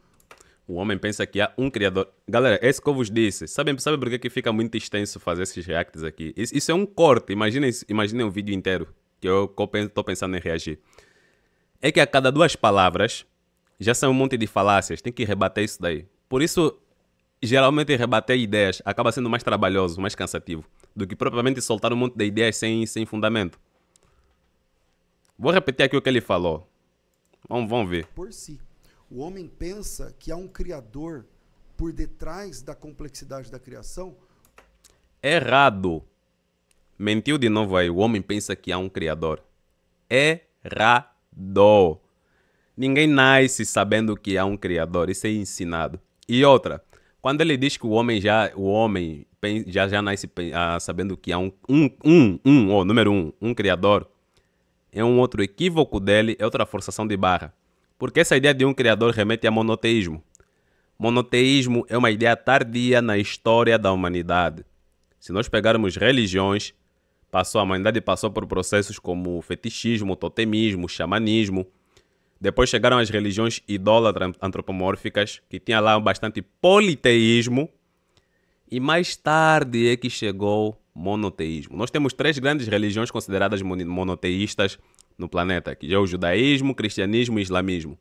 O homem pensa que há um criador. Galera, é isso que eu vos disse. Sabe por que fica muito extenso fazer esses reacts aqui? Isso é um corte. Imaginem um vídeo inteiro que eu estou pensando em reagir. É que a cada 2 palavras já são um monte de falácias. Tem que rebater isso daí. Por isso, geralmente rebater ideias acaba sendo mais trabalhoso, mais cansativo, do que propriamente soltar um monte de ideias sem fundamento. Vou repetir aqui o que ele falou. Vamos ver. por si. O homem pensa que há um criador por detrás da complexidade da criação. Errado. Mentiu de novo aí. O homem pensa que há um criador. Errado. Ninguém nasce sabendo que há um criador. Isso é ensinado. E outra, quando ele diz que o homem já nasce sabendo que há número um criador, é um outro equívoco dele, é outra forçação de barra. Porque essa ideia de um criador remete a monoteísmo. Monoteísmo é uma ideia tardia na história da humanidade. Se nós pegarmos religiões, a humanidade passou por processos como fetichismo, totemismo, xamanismo. Depois chegaram as religiões idólatras antropomórficas, que tinha lá bastante politeísmo. E mais tarde é que chegou monoteísmo. Nós temos 3 grandes religiões consideradas monoteístas no planeta, que é o judaísmo, cristianismo e islamismo.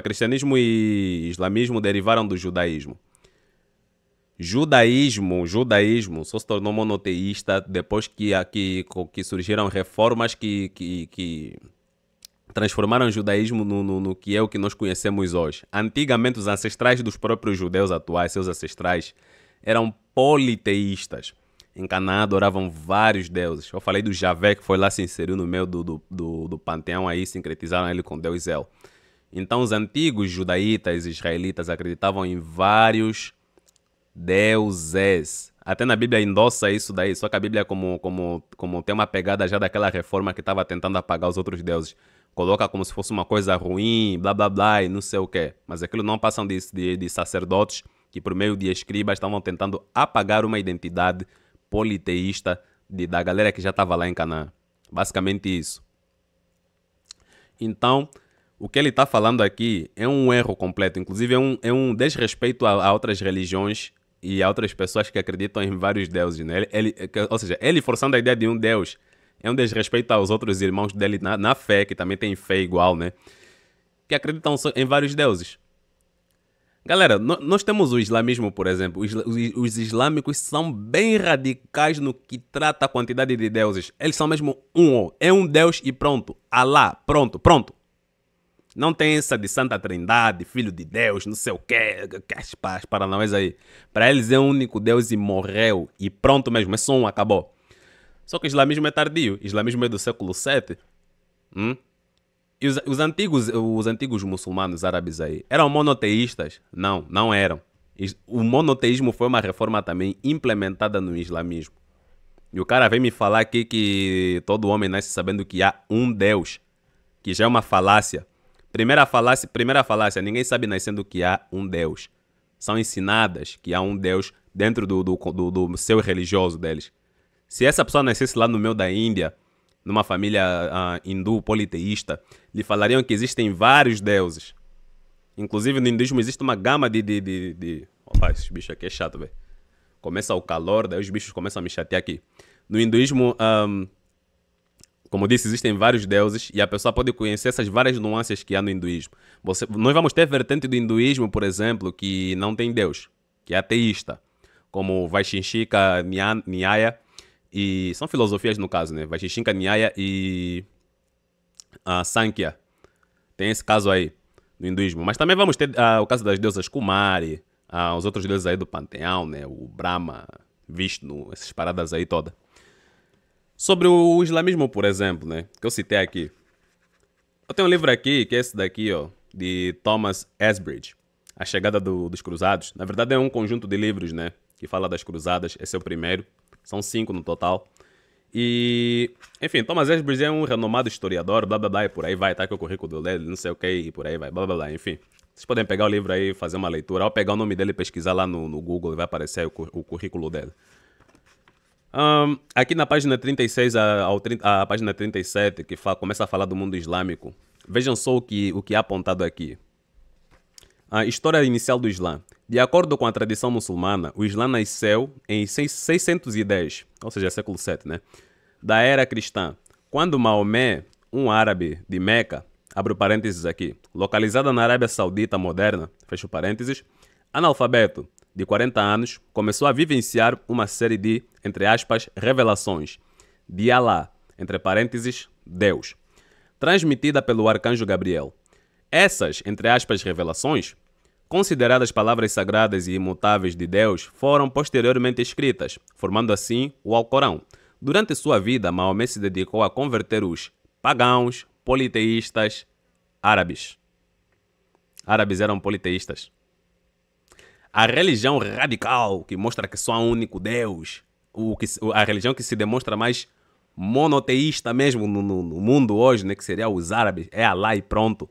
Cristianismo e islamismo derivaram do judaísmo. Judaísmo só se tornou monoteísta depois que surgiram reformas que transformaram o judaísmo no que é o que nós conhecemos hoje. Antigamente, os ancestrais dos próprios judeus atuais, seus ancestrais, eram politeístas. Em Canaã adoravam vários deuses. Eu falei do Javé, que foi lá se inseriu no meio do panteão, aí sincretizaram ele com Deus El. Então, os antigos judaítas e israelitas acreditavam em vários deuses. Até na Bíblia endossa isso daí, só que a Bíblia, como tem uma pegada já daquela reforma que estava tentando apagar os outros deuses, coloca como se fosse uma coisa ruim, blá blá blá e não sei o quê. Mas aquilo não passam de sacerdotes que, por meio de escribas, estavam tentando apagar uma identidade politeísta da galera que já estava lá em Canaã. Basicamente isso. Então, o que ele está falando aqui é um erro completo. Inclusive, é um desrespeito a outras religiões e a outras pessoas que acreditam em vários deuses. Né? Ou seja, ele forçando a ideia de um deus é um desrespeito aos outros irmãos dele na fé, que também tem fé igual, né? Que acreditam em vários deuses. Galera, nós temos o islamismo, por exemplo. Os islâmicos são bem radicais no que trata a quantidade de deuses. Eles são mesmo é um deus e pronto. Alá, pronto. Não tem essa de Santa Trindade, Filho de Deus, não sei o quê, as paranauês aí. Para eles é um único deus e morreu. E pronto mesmo, é só acabou. Só que o islamismo é tardio. O islamismo é do século VII. E os antigos muçulmanos árabes aí, eram monoteístas? Não eram. O monoteísmo foi uma reforma também implementada no islamismo. E o cara vem me falar aqui que todo homem nasce sabendo que há um Deus, que já é uma falácia. Primeira falácia, ninguém sabe nascendo que há um Deus. São ensinadas que há um Deus dentro do seu religioso deles. Se essa pessoa nascesse lá no meio da Índia, numa família hindu politeísta, lhe falariam que existem vários deuses. Inclusive no hinduísmo existe uma gama de... Opa, esse bicho aqui é chato, velho. Começa o calor, daí os bichos começam a me chatear aqui. No hinduísmo, como disse, existem vários deuses e a pessoa pode conhecer essas várias nuances que há no hinduísmo. Nós vamos ter vertente do hinduísmo, por exemplo, que não tem Deus, que é ateísta, como Vaishnshika Nyaya. E são filosofias no caso, né? Vaishnshika Nyaya e Sankhya. Tem esse caso aí no hinduísmo. Mas também vamos ter o caso das deusas Kumari, os outros deuses aí do panteão, né? O Brahma, Vishnu, essas paradas aí todas. Sobre o islamismo, por exemplo, né? Que eu citei aqui. Eu tenho um livro aqui, que é esse daqui, ó, de Thomas Asbridge, A Chegada dos Cruzados. Na verdade é um conjunto de livros, né? Que fala das cruzadas. Esse é o primeiro. São 5 no total. E, enfim, Thomas Asbridge é um renomado historiador, blá blá blá, e por aí vai, tá? Que é o currículo dele, não sei o que, e por aí vai, blá blá blá, enfim. Vocês podem pegar o livro aí e fazer uma leitura. Ao pegar o nome dele e pesquisar lá no Google, vai aparecer o currículo dele. Aqui na página 36 à página 37, que começa a falar do mundo islâmico, vejam só o que é apontado aqui. A história inicial do Islã. De acordo com a tradição muçulmana, o Islã nasceu em 610, ou seja, século 7, né? Da era cristã, quando Maomé, um árabe de Meca, abro parênteses aqui, localizada na Arábia Saudita moderna, fecho parênteses, analfabeto, de 40 anos, começou a vivenciar uma série de, entre aspas, revelações de Alá, entre parênteses, Deus, transmitida pelo arcanjo Gabriel. Essas, entre aspas, revelações, consideradas palavras sagradas e imutáveis de Deus, foram posteriormente escritas, formando assim o Alcorão. Durante sua vida, Maomé se dedicou a converter os pagãos, politeístas, árabes. Árabes eram politeístas. A religião radical, que mostra que só há um único Deus, a religião que se demonstra mais monoteísta mesmo no mundo hoje, né, que seria os árabes, é Alá e pronto.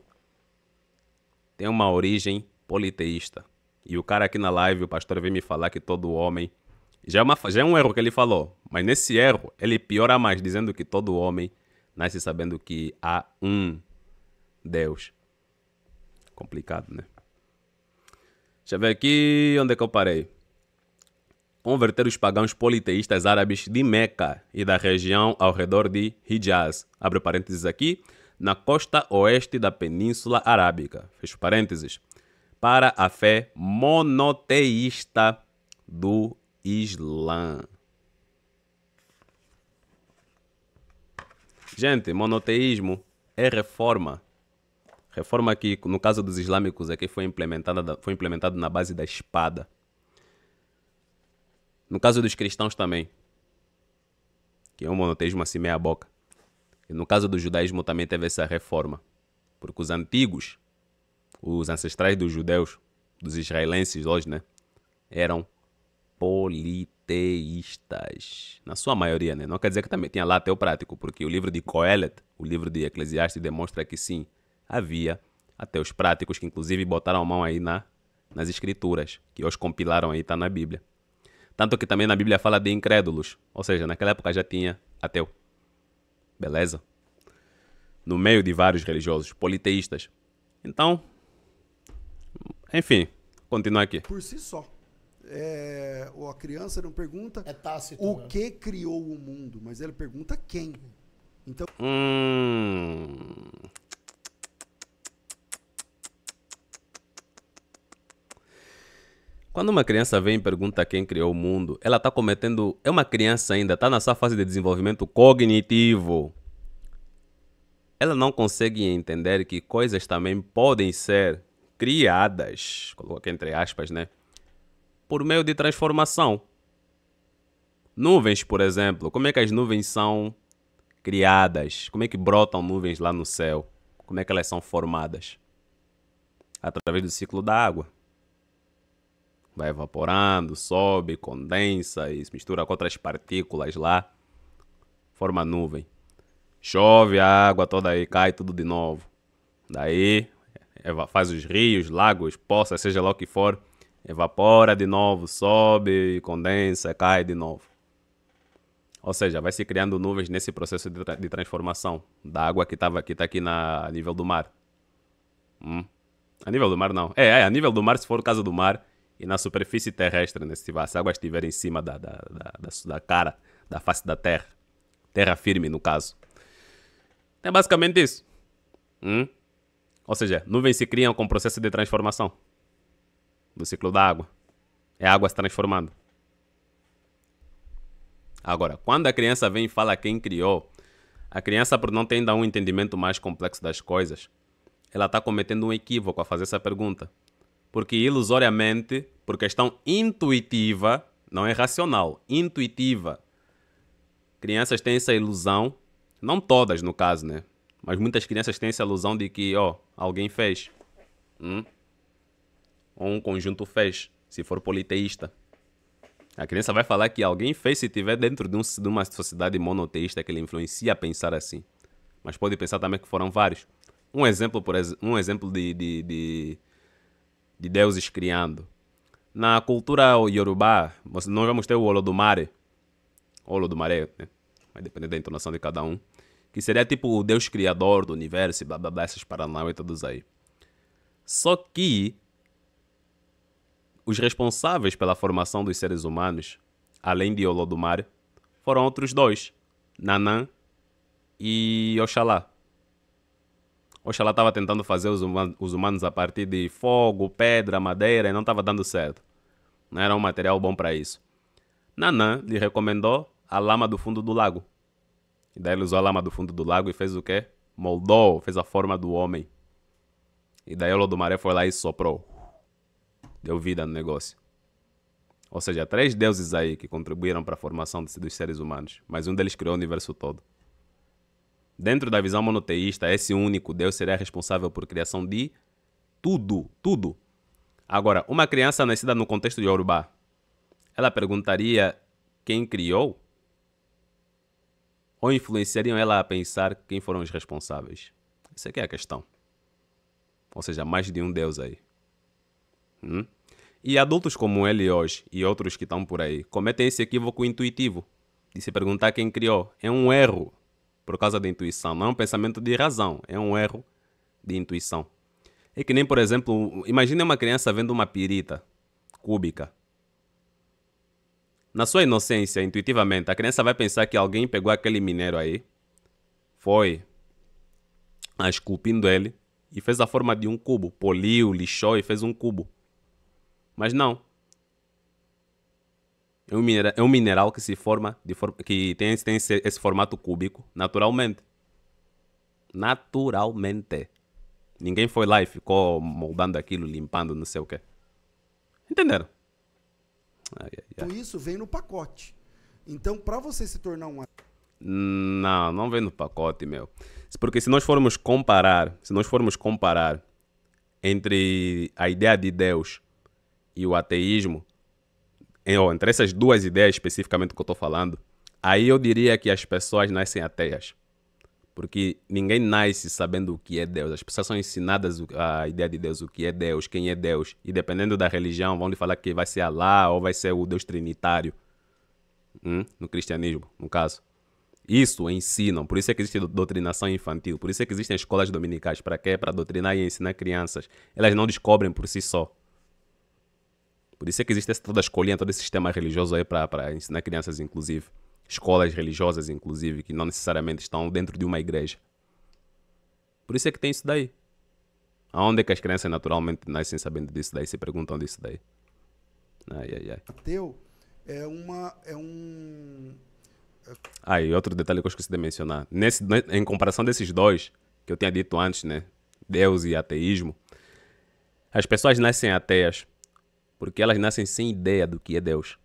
Tem uma origem politeísta. E o cara aqui na live, o pastor, veio me falar que todo homem... Já é um erro que ele falou, mas nesse erro ele piora mais, dizendo que todo homem nasce sabendo que há um Deus. Complicado, né? Deixa eu ver aqui onde é que eu parei. Converter os pagãos politeístas árabes de Meca e da região ao redor de Hijaz, abre parênteses aqui, na costa oeste da Península Arábica, fecho parênteses, para a fé monoteísta do Islã. Gente, monoteísmo é reforma. Reforma que, no caso dos islâmicos, aqui foi implementado na base da espada. No caso dos cristãos também, que é um monoteísmo assim meia boca. E no caso do judaísmo também teve essa reforma. Porque os antigos, os ancestrais dos judeus, dos israelenses hoje, né? Eram politeístas. Na sua maioria, né? Não quer dizer que também tinha lá ateu prático, porque o livro de Coelet, o livro de Eclesiastes, demonstra que sim, havia ateus práticos que inclusive botaram a mão aí nas escrituras, que hoje compilaram aí, tá na Bíblia. Tanto que também na Bíblia fala de incrédulos, ou seja, naquela época já tinha ateu. Beleza? No meio de vários religiosos, politeístas. Então, enfim, continuar aqui. Por si só. A criança não pergunta É tácito, o né? que criou o mundo, mas ele pergunta quem. Então, Quando uma criança vem e pergunta quem criou o mundo, ela está cometendo... É uma criança ainda, está na sua fase de desenvolvimento cognitivo. Ela não consegue entender que coisas também podem ser criadas, coloquei entre aspas, né? Por meio de transformação. Nuvens, por exemplo. Como é que as nuvens são criadas? Como é que brotam nuvens lá no céu? Como é que elas são formadas? Através do ciclo da água. Vai evaporando, sobe, condensa e se mistura com outras partículas lá. Forma nuvem. Chove, a água toda aí, cai tudo de novo. Daí faz os rios, lagos, poças, seja lá o que for. Evapora de novo, sobe, condensa, cai de novo. Ou seja, vai se criando nuvens nesse processo de transformação da água que está aqui a nível do mar. A nível do mar não. A nível do mar, se for o caso do mar, e na superfície terrestre, né? Se as águas estiverem em cima da cara, da face da terra. Terra firme, no caso. É basicamente isso. Ou seja, nuvens se criam com o processo de transformação do ciclo da água. É a água se transformando. Agora, quando a criança vem e fala quem criou, a criança, por não ter ainda um entendimento mais complexo das coisas, ela está cometendo um equívoco a fazer essa pergunta. Porque ilusoriamente, por questão intuitiva, não é racional, intuitiva, crianças têm essa ilusão, não todas no caso, né? Mas muitas crianças têm essa ilusão de que, alguém fez. Ou um conjunto fez, se for politeísta. A criança vai falar que alguém fez se estiver dentro de uma sociedade monoteísta que ele influencia a pensar assim. Mas pode pensar também que foram vários. Um exemplo de deuses criando. Na cultura Yorubá, nós vamos ter o Olodumare. ou Olodumaré, né? Vai depender da entonação de cada um. Que seria tipo o Deus criador do universo e blá blá blá, esses paranauê todos aí. Só que os responsáveis pela formação dos seres humanos, além de Olodumare, foram outros dois, Nanã e Oxalá. Oxalá estava tentando fazer os humanos a partir de fogo, pedra, madeira e não estava dando certo. Não era um material bom para isso. Nanã lhe recomendou a lama do fundo do lago. E daí ele usou a lama do fundo do lago e fez o quê? Moldou, fez a forma do homem. E daí Olodumare foi lá e soprou. Deu vida no negócio. Ou seja, 3 deuses aí que contribuíram para a formação dos seres humanos. Mas um deles criou o universo todo. Dentro da visão monoteísta, esse único Deus seria responsável por criação de tudo, tudo. Agora, uma criança nascida no contexto de Yorubá, ela perguntaria quem criou? Ou influenciariam ela a pensar quem foram os responsáveis? Essa aqui é a questão. Ou seja, mais de um Deus aí. E adultos como ele hoje e outros que estão por aí cometem esse equívoco intuitivo de se perguntar quem criou. É um erro por causa da intuição, não é um pensamento de razão, é um erro de intuição. É que nem, por exemplo, imagine uma criança vendo uma pirita cúbica. Na sua inocência, intuitivamente, a criança vai pensar que alguém pegou aquele minério aí, foi esculpindo ele e fez a forma de um cubo, poliu, lixou e fez um cubo. Mas não. É um mineral que se forma, que tem esse formato cúbico naturalmente. Naturalmente. Ninguém foi lá e ficou moldando aquilo, limpando, não sei o quê. Entenderam? Então isso vem no pacote. Então, para você se tornar um... Não vem no pacote, meu. Porque se nós formos comparar entre a ideia de Deus e o ateísmo, entre essas duas ideias especificamente que eu estou falando, aí eu diria que as pessoas nascem ateias. Porque ninguém nasce sabendo o que é Deus. As pessoas são ensinadas a ideia de Deus, o que é Deus, quem é Deus. E dependendo da religião, vão lhe falar que vai ser Alá ou vai ser o Deus trinitário. No cristianismo, no caso. Isso ensinam. Por isso é que existe doutrinação infantil. Por isso é que existem escolas dominicais. Para quê? Para doutrinar e ensinar crianças. Elas não descobrem por si só. Por isso é que existe toda a escolinha, todo esse sistema religioso aí para ensinar crianças, inclusive. Escolas religiosas, inclusive, que não necessariamente estão dentro de uma igreja. Por isso é que tem isso daí. Aonde é que as crianças naturalmente nascem sabendo disso daí, se perguntam disso daí? Ai. Ateu é um... E outro detalhe que eu esqueci de mencionar. Em comparação desses dois, que eu tinha dito antes, né? Deus e ateísmo. As pessoas nascem ateias porque elas nascem sem ideia do que é Deus.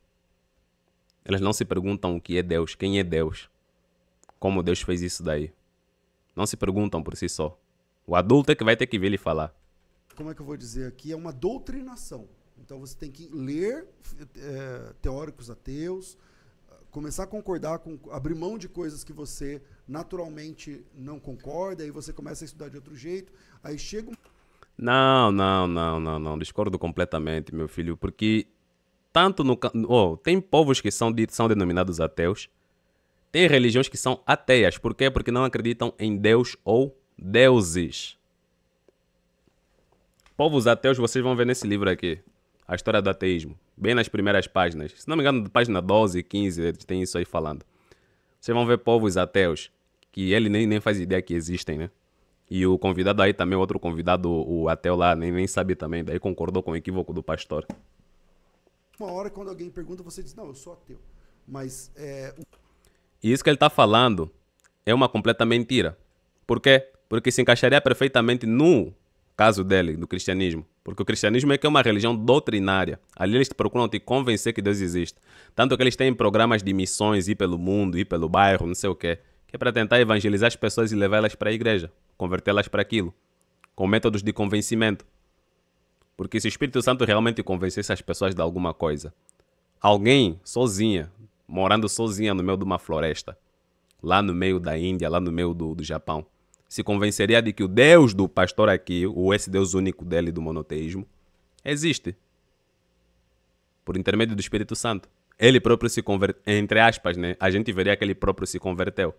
Elas não se perguntam o que é Deus, quem é Deus, como Deus fez isso daí. Não se perguntam por si só. O adulto é que vai ter que vir e falar. Como é que eu vou dizer aqui? É uma doutrinação. Então você tem que ler teóricos ateus, começar a concordar, abrir mão de coisas que você naturalmente não concorda, aí você começa a estudar de outro jeito, aí chega um... Não, discordo completamente, meu filho, porque tanto tem povos que são denominados ateus, tem religiões que são ateias. Por quê? Porque não acreditam em Deus ou deuses. Povos ateus, vocês vão ver nesse livro aqui, A História do Ateísmo, bem nas primeiras páginas. Se não me engano, página 12 e 15, tem isso aí falando. Vocês vão ver povos ateus, que ele nem faz ideia que existem, né? E o convidado aí também, outro convidado, o ateu lá, nem sabe também, daí concordou com o equívoco do pastor. Uma hora, quando alguém pergunta, você diz, não, eu sou ateu. Mas E isso que ele está falando é uma completa mentira. Por quê? Porque se encaixaria perfeitamente no caso dele, do cristianismo. Porque o cristianismo é que é uma religião doutrinária. Ali eles procuram te convencer que Deus existe. Tanto que eles têm programas de missões, ir pelo mundo, ir pelo bairro, não sei o quê, que é para tentar evangelizar as pessoas e levá-las para a igreja, convertê-las para aquilo, com métodos de convencimento. Porque se o Espírito Santo realmente convencesse as pessoas de alguma coisa, alguém sozinha, morando sozinha no meio de uma floresta, lá no meio da Índia, lá no meio do Japão, se convenceria de que o Deus do pastor aqui, ou esse Deus único dele do monoteísmo, existe. Por intermédio do Espírito Santo. ele próprio se converteu, entre aspas, né? A gente veria que ele próprio se converteu.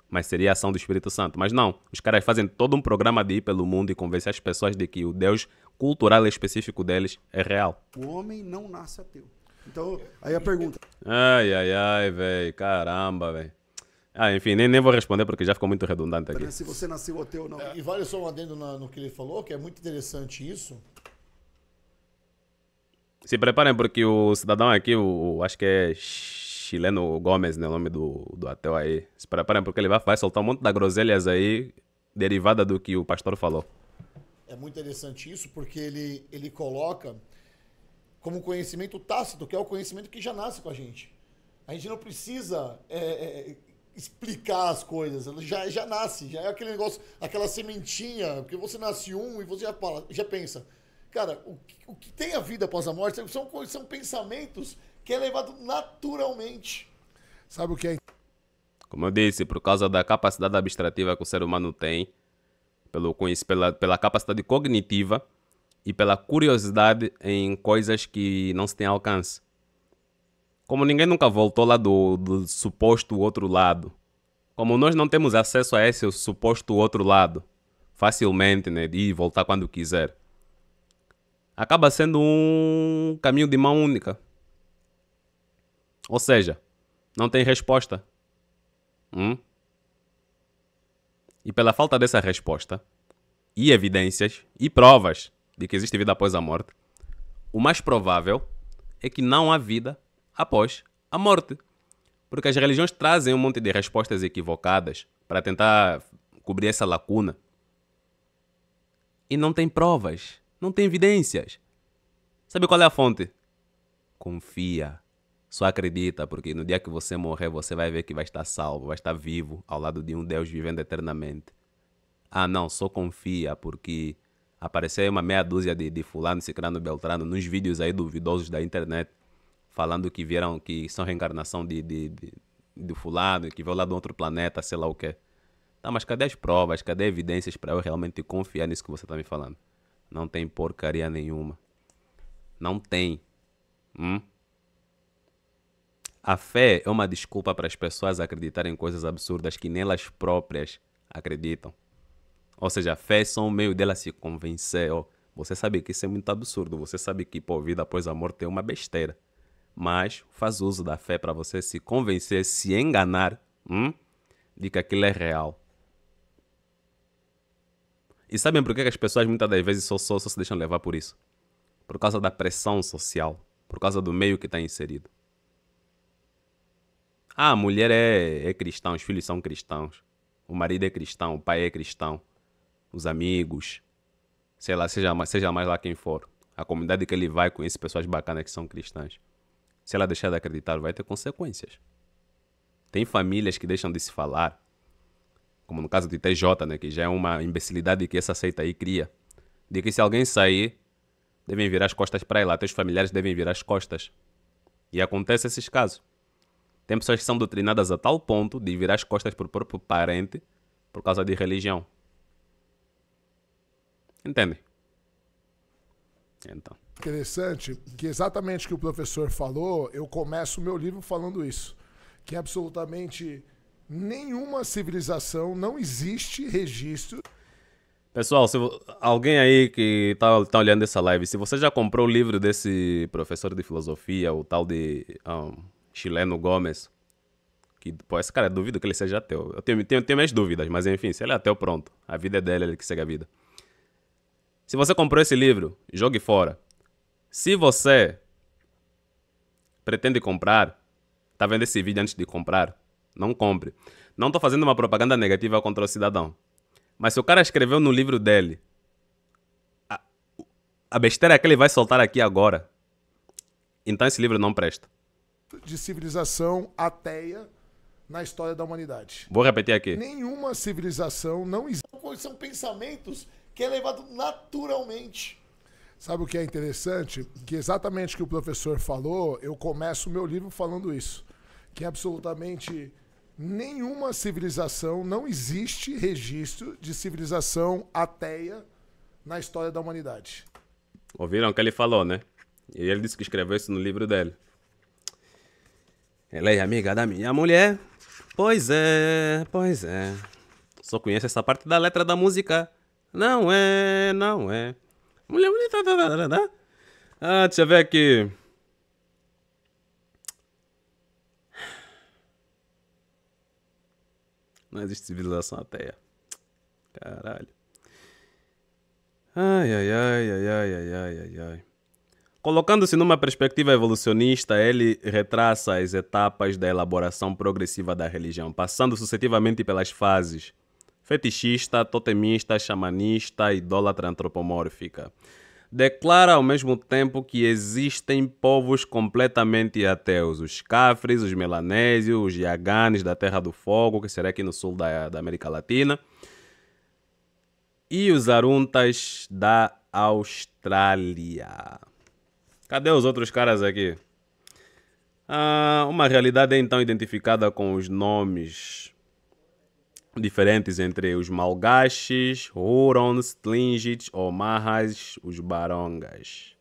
Mas seria a ação do Espírito Santo. Mas não, os caras fazem todo um programa de ir pelo mundo e convencer as pessoas de que o Deus cultural específico deles é real. O homem não nasce ateu. Então, aí a pergunta. Ai, velho, caramba, velho. Enfim, nem vou responder porque já ficou muito redundante aqui. Se você nasceu ateu ou não. E vale só um adendo no que ele falou, que é muito interessante isso. Se preparem porque o cidadão aqui, acho que é Chileno Gomes, né, o nome do ateu aí. Se preparem porque ele vai soltar um monte de groselhas aí, derivada do que o pastor falou. É muito interessante isso porque ele coloca como conhecimento tácito, que é o conhecimento que já nasce com a gente. A gente não precisa explicar as coisas, ela já nasce, já é aquele negócio, aquela sementinha, porque você nasce e você já pensa, cara, o que tem a vida após a morte são pensamentos que é levado naturalmente. Sabe o que é? Como eu disse, por causa da capacidade abstrativa que o ser humano tem, pela capacidade cognitiva e pela curiosidade em coisas que não se tem alcance. Como ninguém nunca voltou lá do suposto outro lado, como nós não temos acesso a esse suposto outro lado facilmente, né, de ir e voltar quando quiser, acaba sendo um caminho de mão única. Ou seja, não tem resposta. E pela falta dessa resposta, e evidências, e provas de que existe vida após a morte, o mais provável é que não há vida após a morte. Porque as religiões trazem um monte de respostas equivocadas para tentar cobrir essa lacuna. E não tem provas, não tem evidências. Sabe qual é a fonte? Confia. Só acredita, porque no dia que você morrer, você vai ver que vai estar salvo, vai estar vivo, ao lado de um Deus vivendo eternamente. Não, só confia, porque apareceu uma meia dúzia de fulano, cicrano, beltrano, nos vídeos aí duvidosos da internet, falando que vieram, que são reencarnação de fulano, que veio lá de outro planeta, sei lá o quê. Tá, mas cadê as provas, cadê evidências para eu realmente confiar nisso que você tá me falando? Não tem porcaria nenhuma. Não tem. A fé é uma desculpa para as pessoas acreditarem em coisas absurdas que nem elas próprias acreditam. Ou seja, a fé é só um meio dela se convencer. Você sabe que isso é muito absurdo. Você sabe que vida após a morte é uma besteira. Mas faz uso da fé para você se convencer, se enganar de que aquilo é real. E sabem por que as pessoas muitas das vezes só se deixam levar por isso? Por causa da pressão social. Por causa do meio que está inserido. A mulher é cristã, os filhos são cristãos. O marido é cristão, o pai é cristão. Os amigos, sei lá, seja mais lá quem for. A comunidade que ele vai conhece pessoas bacanas que são cristãs. Se ela deixar de acreditar, vai ter consequências. Tem famílias que deixam de se falar. Como no caso de TJ, né, que já é uma imbecilidade que essa seita aí cria. De que se alguém sair, devem virar as costas para ele. Até os familiares devem virar as costas. E acontece esses casos. Tem pessoas que são doutrinadas a tal ponto de virar as costas para o próprio parente por causa de religião. Entende? Então. Interessante que exatamente o que o professor falou, eu começo o meu livro falando isso. Que absolutamente nenhuma civilização, não existe registro. Pessoal, se alguém aí que tá olhando essa live, se você já comprou o livro desse professor de filosofia, o tal de Chileno Gomes, que, pô, esse cara, duvido que ele seja ateu. Eu tenho minhas dúvidas, mas enfim, se ele é ateu, pronto. A vida é dele, ele que segue a vida. Se você comprou esse livro, jogue fora. Se você pretende comprar, tá vendo esse vídeo antes de comprar, não compre. Não tô fazendo uma propaganda negativa contra o cidadão. Mas se o cara escreveu no livro dele a besteira que ele vai soltar aqui agora, então esse livro não presta. De civilização ateia na história da humanidade. Vou repetir aqui. Nenhuma civilização não existe. São pensamentos que é levado naturalmente. Sabe o que é interessante? Que exatamente o que o professor falou, eu começo o meu livro falando isso. Que absolutamente nenhuma civilização, não existe registro de civilização ateia na história da humanidade. Ouviram o que ele falou, né? E ele disse que escreveu isso no livro dele. Ela é amiga da minha mulher. Pois é, pois é. Só conhece essa parte da letra da música. Não é, não é. Mulher bonita. Ah, deixa eu ver aqui. Não existe civilização ateia. Caralho. Ai, ai, ai, ai, ai, ai, ai, ai, ai. Colocando-se numa perspectiva evolucionista, ele retraça as etapas da elaboração progressiva da religião, passando sucessivamente pelas fases fetichista, totemista, xamanista, idólatra antropomórfica. Declara ao mesmo tempo que existem povos completamente ateus, os Cafres, os Melanésios, os Yaganes da Terra do Fogo, que será aqui no sul da América Latina, e os Aruntas da Austrália. Cadê os outros caras aqui? Uma realidade é então identificada com os nomes diferentes entre os Malgaches, Hurons, Tlingits, Omahas, os Barongas.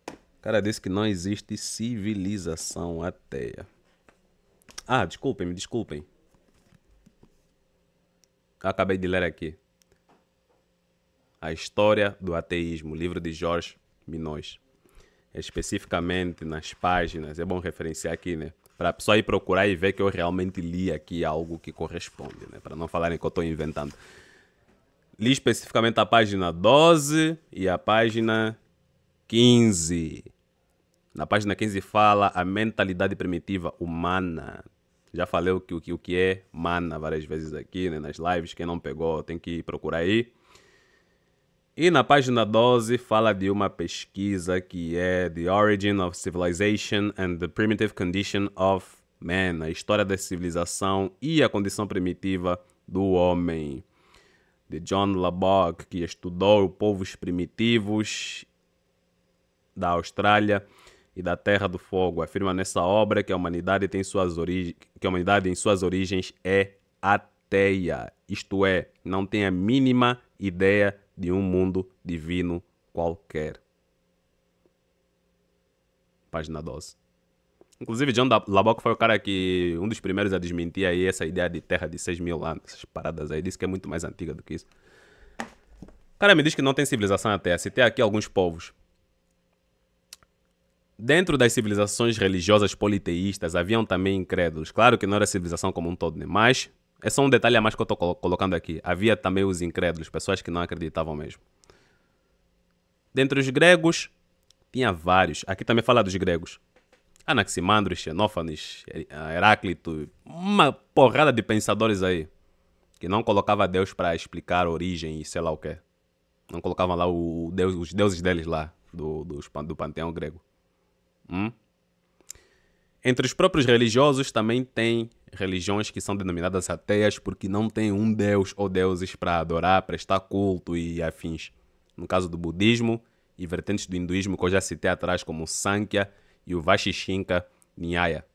O cara disse que não existe civilização ateia. Desculpem. Acabei de ler aqui. A História do Ateísmo, livro de Jorge Minóis. Especificamente nas páginas, é bom referenciar aqui, né? Para a pessoa ir procurar e ver que eu realmente li aqui algo que corresponde, né? Para não falarem que eu estou inventando. Li especificamente a página 12 e a página 15. Na página 15 fala a mentalidade primitiva humana. Já falei o que é mana várias vezes aqui, né? Nas lives. Quem não pegou tem que procurar aí. E na página 12 fala de uma pesquisa que é The Origin of Civilization and the Primitive Condition of Man, a história da civilização e a condição primitiva do homem, de John Lubbock, que estudou povos primitivos da Austrália e da Terra do Fogo. Afirma nessa obra que a humanidade em suas origens é ateia, isto é, não tem a mínima ideia de um mundo divino qualquer. Página 12. Inclusive, John Lubbock foi o cara que, um dos primeiros a desmentir aí essa ideia de terra de 6.000 anos, essas paradas aí, disse que é muito mais antiga do que isso. O cara me diz que não tem civilização ateia. Citei aqui alguns povos. Dentro das civilizações religiosas politeístas, haviam também incrédulos. Claro que não era civilização como um todo, né? Mas é só um detalhe a mais que eu estou colocando aqui. Havia também os incrédulos, pessoas que não acreditavam mesmo. Dentre os gregos, tinha vários. Aqui também fala dos gregos. Anaximandro, Xenófanes, Heráclito, uma porrada de pensadores aí. Que não colocava Deus para explicar a origem e sei lá o quê. Não colocavam lá os deuses deles lá, do panteão grego. Entre os próprios religiosos também tem religiões que são denominadas ateias porque não tem um deus ou deuses para adorar, prestar culto e afins. No caso do budismo e vertentes do hinduísmo que eu já citei atrás como o Sankhya e o Vaishishinka Nyaya.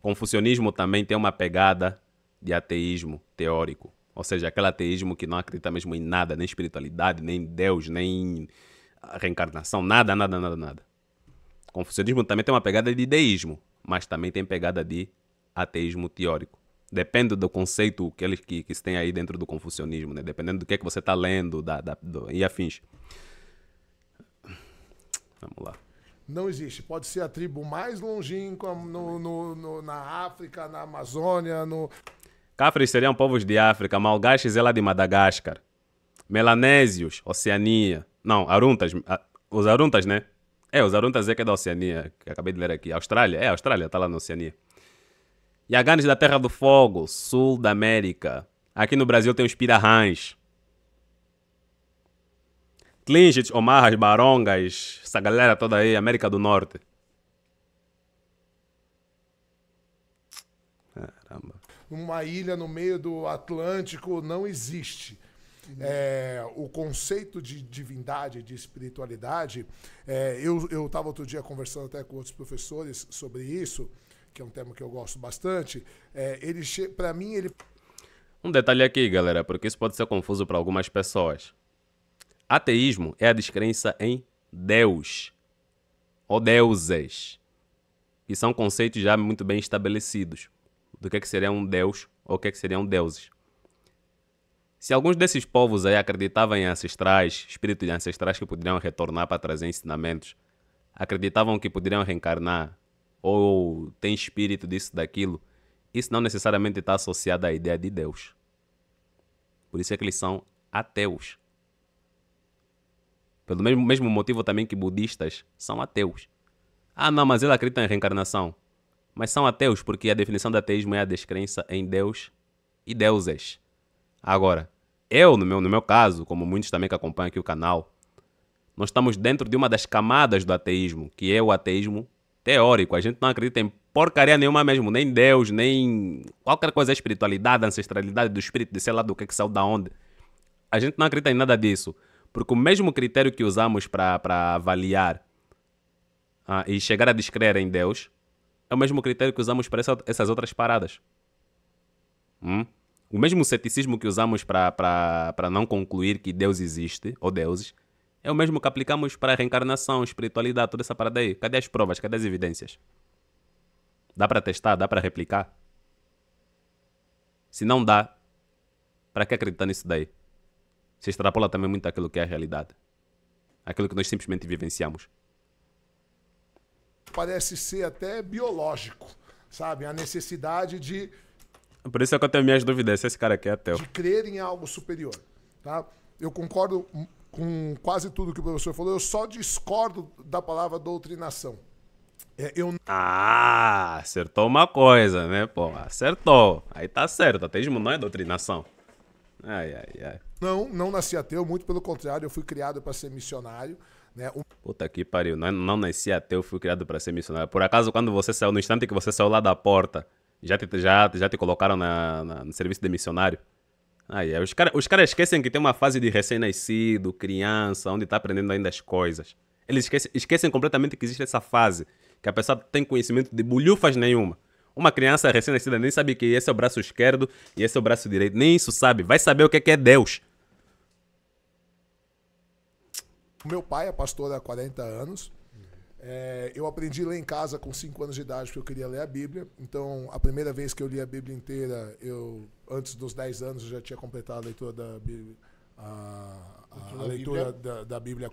Confucionismo também tem uma pegada de ateísmo teórico, ou seja, aquele ateísmo que não acredita mesmo em nada, nem espiritualidade, nem Deus, nem reencarnação, nada. Confucionismo também tem uma pegada de deísmo, mas também tem pegada de ateísmo teórico. Depende do conceito que se tem aí dentro do confucionismo, né? Dependendo do que é que você está lendo e afins. Vamos lá. Não existe. Pode ser a tribo mais longínqua na África, na Amazônia, Cafres seriam povos de África, Malgaches é lá de Madagascar. Melanésios, Oceania. Não, Aruntas. Os Aruntas, né? Os Aruntas é que é da Oceania, que acabei de ler aqui. Austrália? Austrália, tá lá na Oceania. Yaganes da Terra do Fogo, sul da América. Aqui no Brasil tem os Pirahãs. Tlingits, Omahas, Barongas, essa galera toda aí, América do Norte. Caramba. Uma ilha no meio do Atlântico não existe. O conceito de divindade, de espiritualidade, eu estava outro dia conversando até com outros professores sobre isso, que é um tema que eu gosto bastante. Para mim, ele... Um detalhe aqui, galera, porque isso pode ser confuso para algumas pessoas. Ateísmo é a descrença em Deus ou deuses, que são conceitos já muito bem estabelecidos do que seria um Deus ou o que seriam deuses. Se alguns desses povos aí acreditavam em ancestrais, espíritos de ancestrais que poderiam retornar para trazer ensinamentos, acreditavam que poderiam reencarnar ou tem espírito disso, daquilo, isso não necessariamente está associado à ideia de Deus. Por isso é que eles são ateus. Pelo mesmo motivo também que budistas são ateus. Ah, não, mas eles acreditam em reencarnação. Mas são ateus porque a definição de ateísmo é a descrença em Deus e deuses. Agora, eu, no meu caso, como muitos também que acompanham aqui o canal, nós estamos dentro de uma das camadas do ateísmo, que é o ateísmo teórico. A gente não acredita em porcaria nenhuma mesmo, nem Deus, nem qualquer coisa, espiritualidade, ancestralidade do espírito, de sei lá do que saiu da onde. A gente não acredita em nada disso, porque o mesmo critério que usamos para avaliar e chegar a descrer em Deus é o mesmo critério que usamos para essas outras paradas. O mesmo ceticismo que usamos para não concluir que Deus existe, ou deuses, é o mesmo que aplicamos para a reencarnação, espiritualidade, toda essa parada aí. Cadê as provas? Cadê as evidências? Dá para testar? Dá para replicar? Se não dá, para que acreditar nisso daí? Se extrapola também muito aquilo que é a realidade. Aquilo que nós simplesmente vivenciamos. Parece ser até biológico, sabe? A necessidade de Por isso é que eu tenho minhas dúvidas se esse cara aqui é ateu. de crer em algo superior, tá? Eu concordo com quase tudo que o professor falou, eu só discordo da palavra doutrinação. Acertou uma coisa, né, pô? Acertou. Aí tá certo. Ateísmo não é doutrinação. Ai. Não nasci ateu, muito pelo contrário, eu fui criado para ser missionário, né? Puta que pariu. Não nasci ateu, fui criado para ser missionário. Por acaso, quando você saiu, no instante que você saiu lá da porta, já te colocaram no serviço de missionário? Os caras esquecem que tem uma fase de recém-nascido, criança, onde tá aprendendo ainda as coisas. Eles esquecem completamente que existe essa fase, que a pessoa tem conhecimento de bulhufas nenhuma. Uma criança recém-nascida nem sabe que esse é o braço esquerdo e esse é o braço direito. Nem isso sabe. Vai saber o que é Deus. O meu pai é pastor há 40 anos. Eu aprendi a ler em casa com 5 anos de idade, porque eu queria ler a Bíblia. Então, a primeira vez que eu li a Bíblia inteira, antes dos 10 anos, eu já tinha completado a leitura da Bíblia, a leitura da Bíblia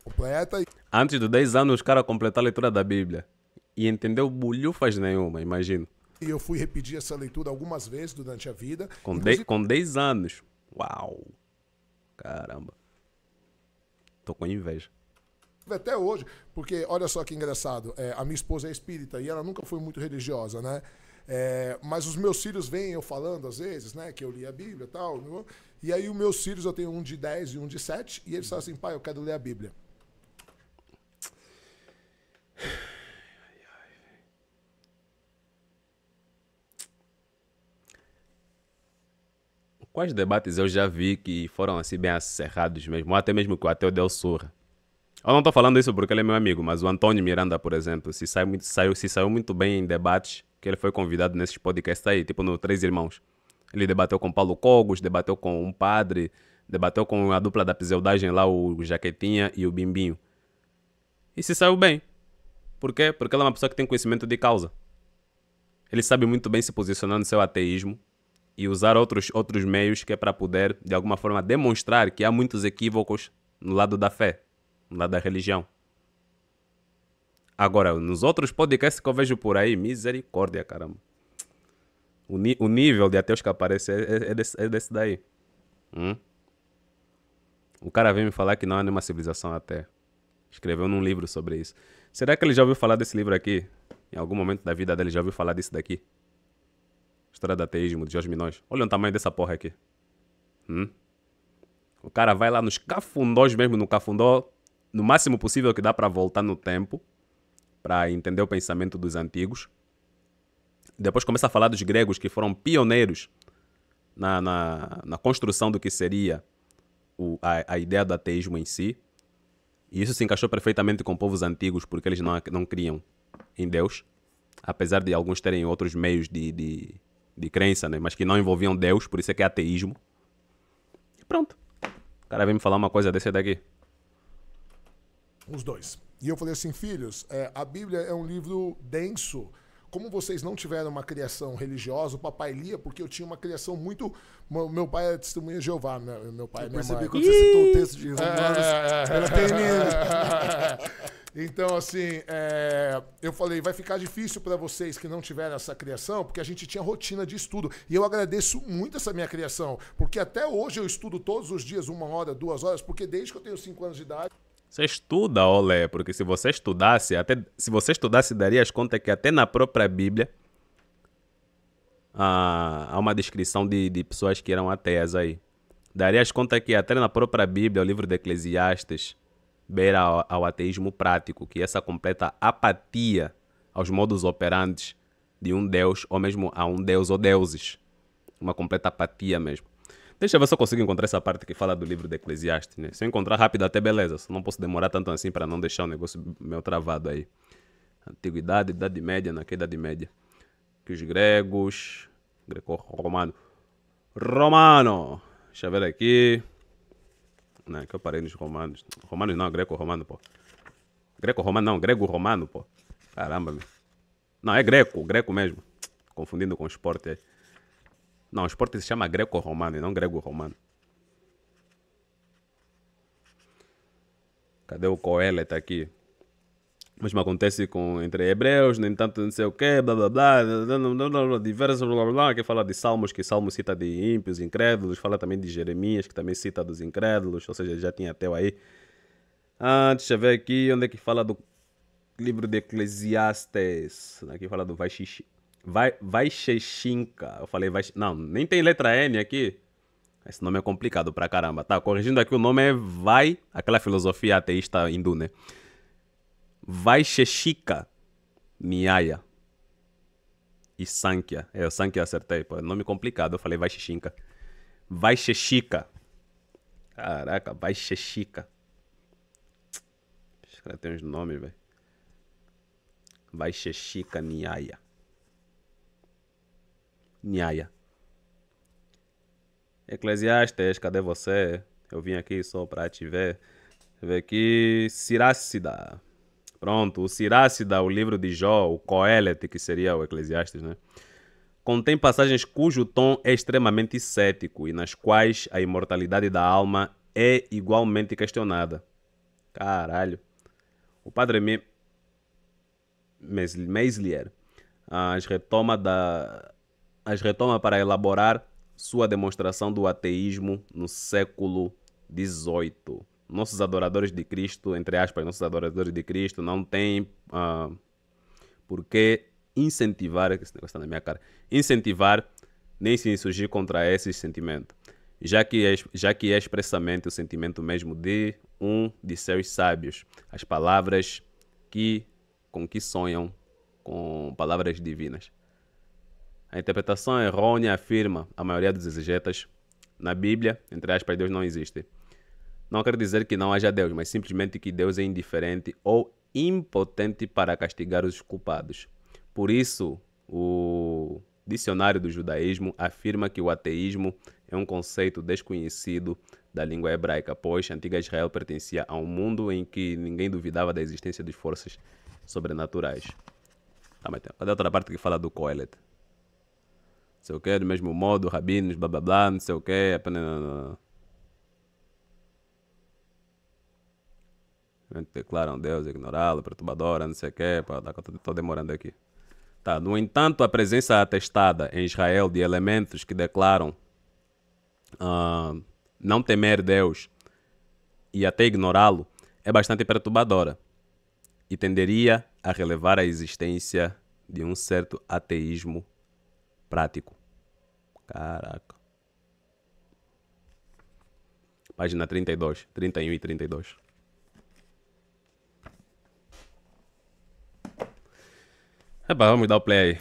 completa. Antes dos 10 anos, os caras completaram a leitura da Bíblia. E entendeu bulhufas nenhuma, imagino. E eu fui repetir essa leitura algumas vezes durante a vida. Com 10 anos. Uau. Caramba. Tô com inveja. Até hoje, porque olha só que engraçado, a minha esposa é espírita e ela nunca foi muito religiosa, né? Mas os meus filhos veem eu falando às vezes, né? Que eu li a Bíblia e tal. E aí os meus filhos, eu tenho um de 10 e um de 7, e eles falam assim, pai, eu quero ler a Bíblia. Quais debates eu já vi que foram assim bem acerrados mesmo, ou até mesmo que o ateu deu surra? Eu não tô falando isso porque ele é meu amigo, mas o Antônio Miranda, por exemplo, se saiu muito bem em debates, que ele foi convidado nesses podcasts aí, tipo no Três Irmãos. Ele debateu com Paulo Cogos, debateu com um padre, debateu com a dupla da pseudagem lá, o Jaquetinha e o Bimbinho. E se saiu bem. Por quê? Porque ele é uma pessoa que tem conhecimento de causa. Ele sabe muito bem se posicionar no seu ateísmo e usar outros meios que é para poder, de alguma forma, demonstrar que há muitos equívocos no lado da fé, no lado da religião. Agora, nos outros podcasts que eu vejo por aí, misericórdia, caramba. O nível de ateus que aparece é desse daí. O cara veio me falar que não há nenhuma civilização até. Escreveu num livro sobre isso. Será que ele já ouviu falar desse livro aqui? Em algum momento da vida dele já ouviu falar disso daqui? História do ateísmo, de Jorge Minóis. Olha o tamanho dessa porra aqui. O cara vai lá nos cafundós mesmo, no cafundó, no máximo possível que dá para voltar no tempo, para entender o pensamento dos antigos. Depois começa a falar dos gregos, que foram pioneiros na construção do que seria a ideia do ateísmo em si. E isso se encaixou perfeitamente com povos antigos, porque eles não criam em Deus, apesar de alguns terem outros meios de crença, né? Mas que não envolviam Deus, por isso é que é ateísmo. E pronto. cara vem me falar uma coisa desse daqui. Os dois. E eu falei assim, filhos, a Bíblia é um livro denso. Como vocês não tiveram uma criação religiosa, o papai lia, porque eu tinha uma criação muito... Meu pai é testemunha de Jeová, meu pai e minha mãe. Percebi quando você citou o texto de Romanos, ela tem Então, assim, eu falei, vai ficar difícil para vocês que não tiveram essa criação, porque a gente tinha rotina de estudo. E eu agradeço muito essa minha criação, porque até hoje eu estudo todos os dias, 1 hora, 2 horas, porque desde que eu tenho 5 anos de idade... Você estuda, olé, porque se você estudasse, darias conta que até na própria Bíblia há uma descrição de pessoas que eram ateias aí. Darias conta que até na própria Bíblia, o livro de Eclesiastes, beira ao ateísmo prático, que é essa completa apatia aos modos operantes de um Deus, ou mesmo a um Deus ou deuses. Uma completa apatia mesmo. Deixa eu ver se eu consigo encontrar essa parte que fala do livro de Eclesiastes, né? Se eu encontrar rápido até beleza, só não posso demorar tanto assim para não deixar o negócio meio travado aí. Antiguidade, Idade Média, naquela Idade Média. Que os gregos... Greco-romano. Romano! Deixa eu ver aqui. Não, que eu parei nos romanos. Romanos não, greco-romano, pô. Greco-romano não, grego-romano, pô. Caramba, meu. Não, é greco mesmo. Confundindo com esporte aí. Não, o esporte se chama greco-romano e não grego-romano. Cadê o Coelho? Tá aqui. O mesmo acontece entre hebreus, no entanto, não sei o quê, blá blá blá, diversos blá blá blá, que fala de salmos, que salmo cita de ímpios, incrédulos, fala também de Jeremias, que também cita dos incrédulos, ou seja, já tinha ateu aí. Deixa eu ver aqui, onde é que fala do livro de Eclesiastes. Aqui fala do Vaisheshinka. Eu falei, não, nem tem letra N aqui. Esse nome é complicado pra caramba. Tá, corrigindo aqui, o nome é aquela filosofia ateísta hindu, né? Vaisheshika Nyaya e Sankhya. O Sankhya acertei, pô. Nome complicado, eu falei Vaisheshinka. Vaisheshika. Caraca, Vaisheshika. Os caras têm uns nomes, velho. Vaisheshika Nyaya. Eclesiastes, cadê você? Eu vim aqui só pra te ver. Deixa eu ver aqui. Sirácida. Pronto, o Sirácida, o livro de Jó, o Coelete, que seria o Eclesiastes, né? Contém passagens cujo tom é extremamente cético e nas quais a imortalidade da alma é igualmente questionada. Caralho. O padre Meslier as retoma para elaborar sua demonstração do ateísmo no século XVIII. Nossos adoradores de Cristo, entre aspas, nossos adoradores de Cristo não têm por que incentivar, esse negócio está na minha cara, incentivar nem se insurgir contra esse sentimento, já que é expressamente o sentimento mesmo de um de seus sábios, as palavras com que sonham com palavras divinas. A interpretação errônea afirma a maioria dos exegetas na Bíblia, entre aspas, Deus não existe. Não quer dizer que não haja Deus, mas simplesmente que Deus é indiferente ou impotente para castigar os culpados. Por isso, o dicionário do judaísmo afirma que o ateísmo é um conceito desconhecido da língua hebraica, pois a antiga Israel pertencia a um mundo em que ninguém duvidava da existência de forças sobrenaturais. Tá, mas cadê a outra parte que fala do Coelet? Não sei o que, do mesmo modo, rabinos, blá blá blá, não sei o que, apenas... declaram Deus, ignorá-lo, perturbadora, não sei o que, estou demorando aqui. Tá, no entanto, a presença atestada em Israel de elementos que declaram não temer Deus e até ignorá-lo é bastante perturbadora e tenderia a relevar a existência de um certo ateísmo prático. Caraca. Página 32, 31 e 32. Vamos dar o play aí.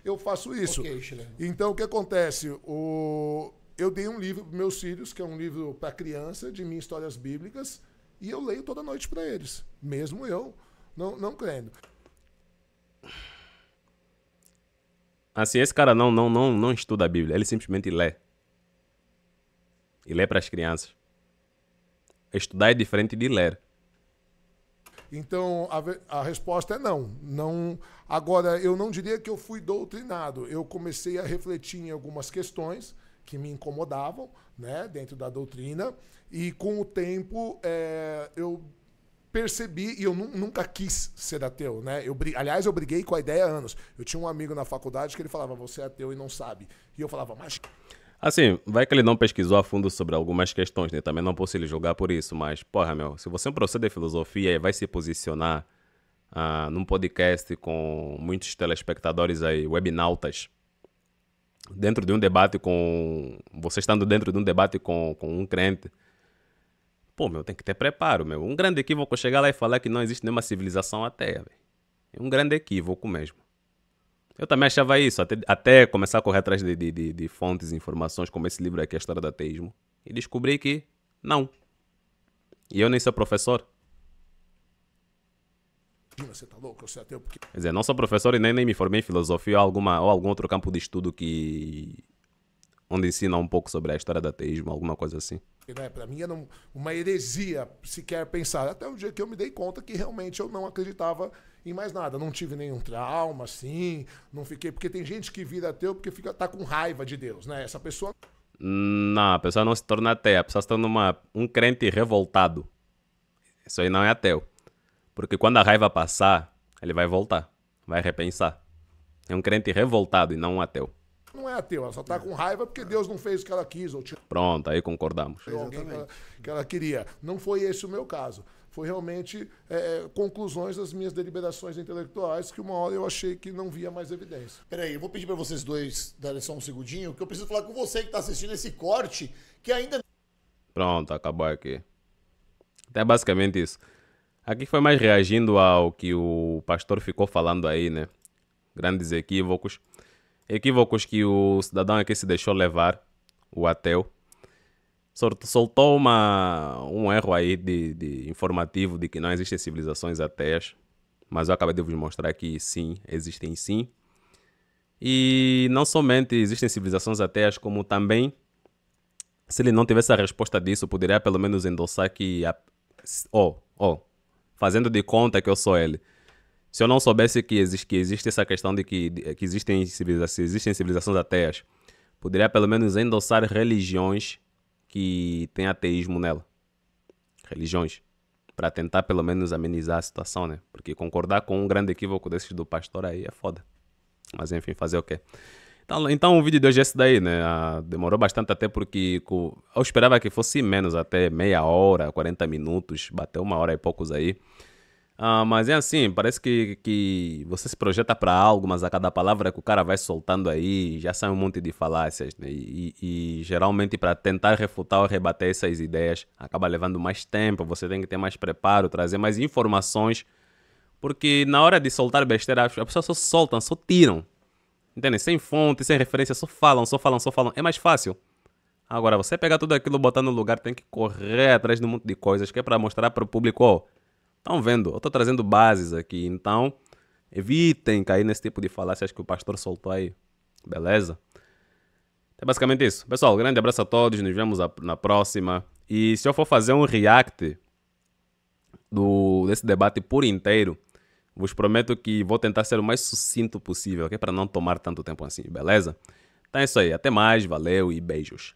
Eu faço isso. Ok, Chile. Então, o que acontece? Eu dei um livro para meus filhos, que é um livro para criança, de minhas histórias bíblicas, e eu leio toda noite para eles, mesmo eu não crendo. Assim, esse cara não estuda a Bíblia, ele simplesmente lê. E lê para as crianças. estudar é diferente de ler. Então, a resposta é não. Não. Agora, eu não diria que eu fui doutrinado. Eu comecei a refletir em algumas questões que me incomodavam, né, dentro da doutrina, e com o tempo eu percebi, e eu nunca quis ser ateu, né? Aliás, eu briguei com a ideia há anos. Eu tinha um amigo na faculdade que ele falava, você é ateu e não sabe. E eu falava, mas... Assim, vai que ele não pesquisou a fundo sobre algumas questões, né? Também não posso lhe julgar por isso, mas, porra, meu, se você é um professor de filosofia e vai se posicionar num podcast com muitos telespectadores aí, webnautas, dentro de um debate com... Você estando dentro de um debate com um crente, pô, meu, tem que ter preparo, meu. Um grande equívoco chegar lá e falar que não existe nenhuma civilização ateia, velho. É um grande equívoco mesmo. Eu também achava isso, até começar a correr atrás de fontes e informações, como esse livro aqui, A História do Ateísmo, e descobri que não. E eu nem sou professor. Você tá louco? Eu sou ateu porque... Quer dizer, não sou professor e nem me formei em filosofia ou algum outro campo de estudo onde ensina um pouco sobre a história do ateísmo, alguma coisa assim. Né, para mim era uma heresia sequer pensar. Até o dia que eu me dei conta que realmente eu não acreditava em mais nada. Não tive nenhum trauma, assim, não fiquei... Porque tem gente que vira ateu porque tá com raiva de Deus, né? Essa pessoa... Não, a pessoa não se torna ateia, a pessoa se torna um crente revoltado. Isso aí não é ateu. Porque quando a raiva passar, ele vai voltar, vai repensar. É um crente revoltado e não um ateu. Não é ateu, ela só tá com raiva porque Deus não fez o que ela quis. Ou Pronto, aí concordamos. Alguém que ela queria. Não foi esse o meu caso. Foi realmente conclusões das minhas deliberações intelectuais que uma hora eu achei que não via mais evidência. Peraí, eu vou pedir para vocês dois darem só um segundinho, que eu preciso falar com você que tá assistindo esse corte, que ainda... Pronto, acabou aqui. Então é basicamente isso. Aqui foi mais reagindo ao que o pastor ficou falando aí, né? Grandes equívocos. Equívocos que o cidadão aqui se deixou levar, o ateu. Soltou um erro aí de informativo de que não existem civilizações ateias. Mas eu acabei de vos mostrar que sim, existem sim. E não somente existem civilizações ateias, como também, se ele não tivesse a resposta disso, poderia pelo menos endossar que... fazendo de conta que eu sou ele. Se eu não soubesse que existe essa questão de que existem civilizações ateias, poderia pelo menos endossar religiões que têm ateísmo nela. Religiões. Para tentar pelo menos amenizar a situação, né? Porque concordar com um grande equívoco desses do pastor aí é foda. Mas enfim, fazer o quê? Então o vídeo de hoje é esse daí, né? Demorou bastante até porque eu esperava que fosse menos, até meia hora, 40 minutos, bateu 1 hora e poucos aí. Mas é assim, parece que você se projeta para algo, mas a cada palavra que o cara vai soltando aí, já sai um monte de falácias, né? E geralmente para tentar refutar ou rebater essas ideias, acaba levando mais tempo, você tem que ter mais preparo, trazer mais informações, porque na hora de soltar besteira, as pessoas só soltam, só tiram. Entende? Sem fonte, sem referência, só falam. É mais fácil. Agora, você pegar tudo aquilo, botar no lugar, tem que correr atrás de um monte de coisas, que é para mostrar para o público, ó, estão vendo, eu estou trazendo bases aqui, então evitem cair nesse tipo de falácias que o pastor soltou aí. Beleza? É basicamente isso. Pessoal, grande abraço a todos, nos vemos na próxima. E se eu for fazer um react desse debate por inteiro, vos prometo que vou tentar ser o mais sucinto possível, ok? Para não tomar tanto tempo assim, beleza? Então é isso aí, até mais, valeu e beijos.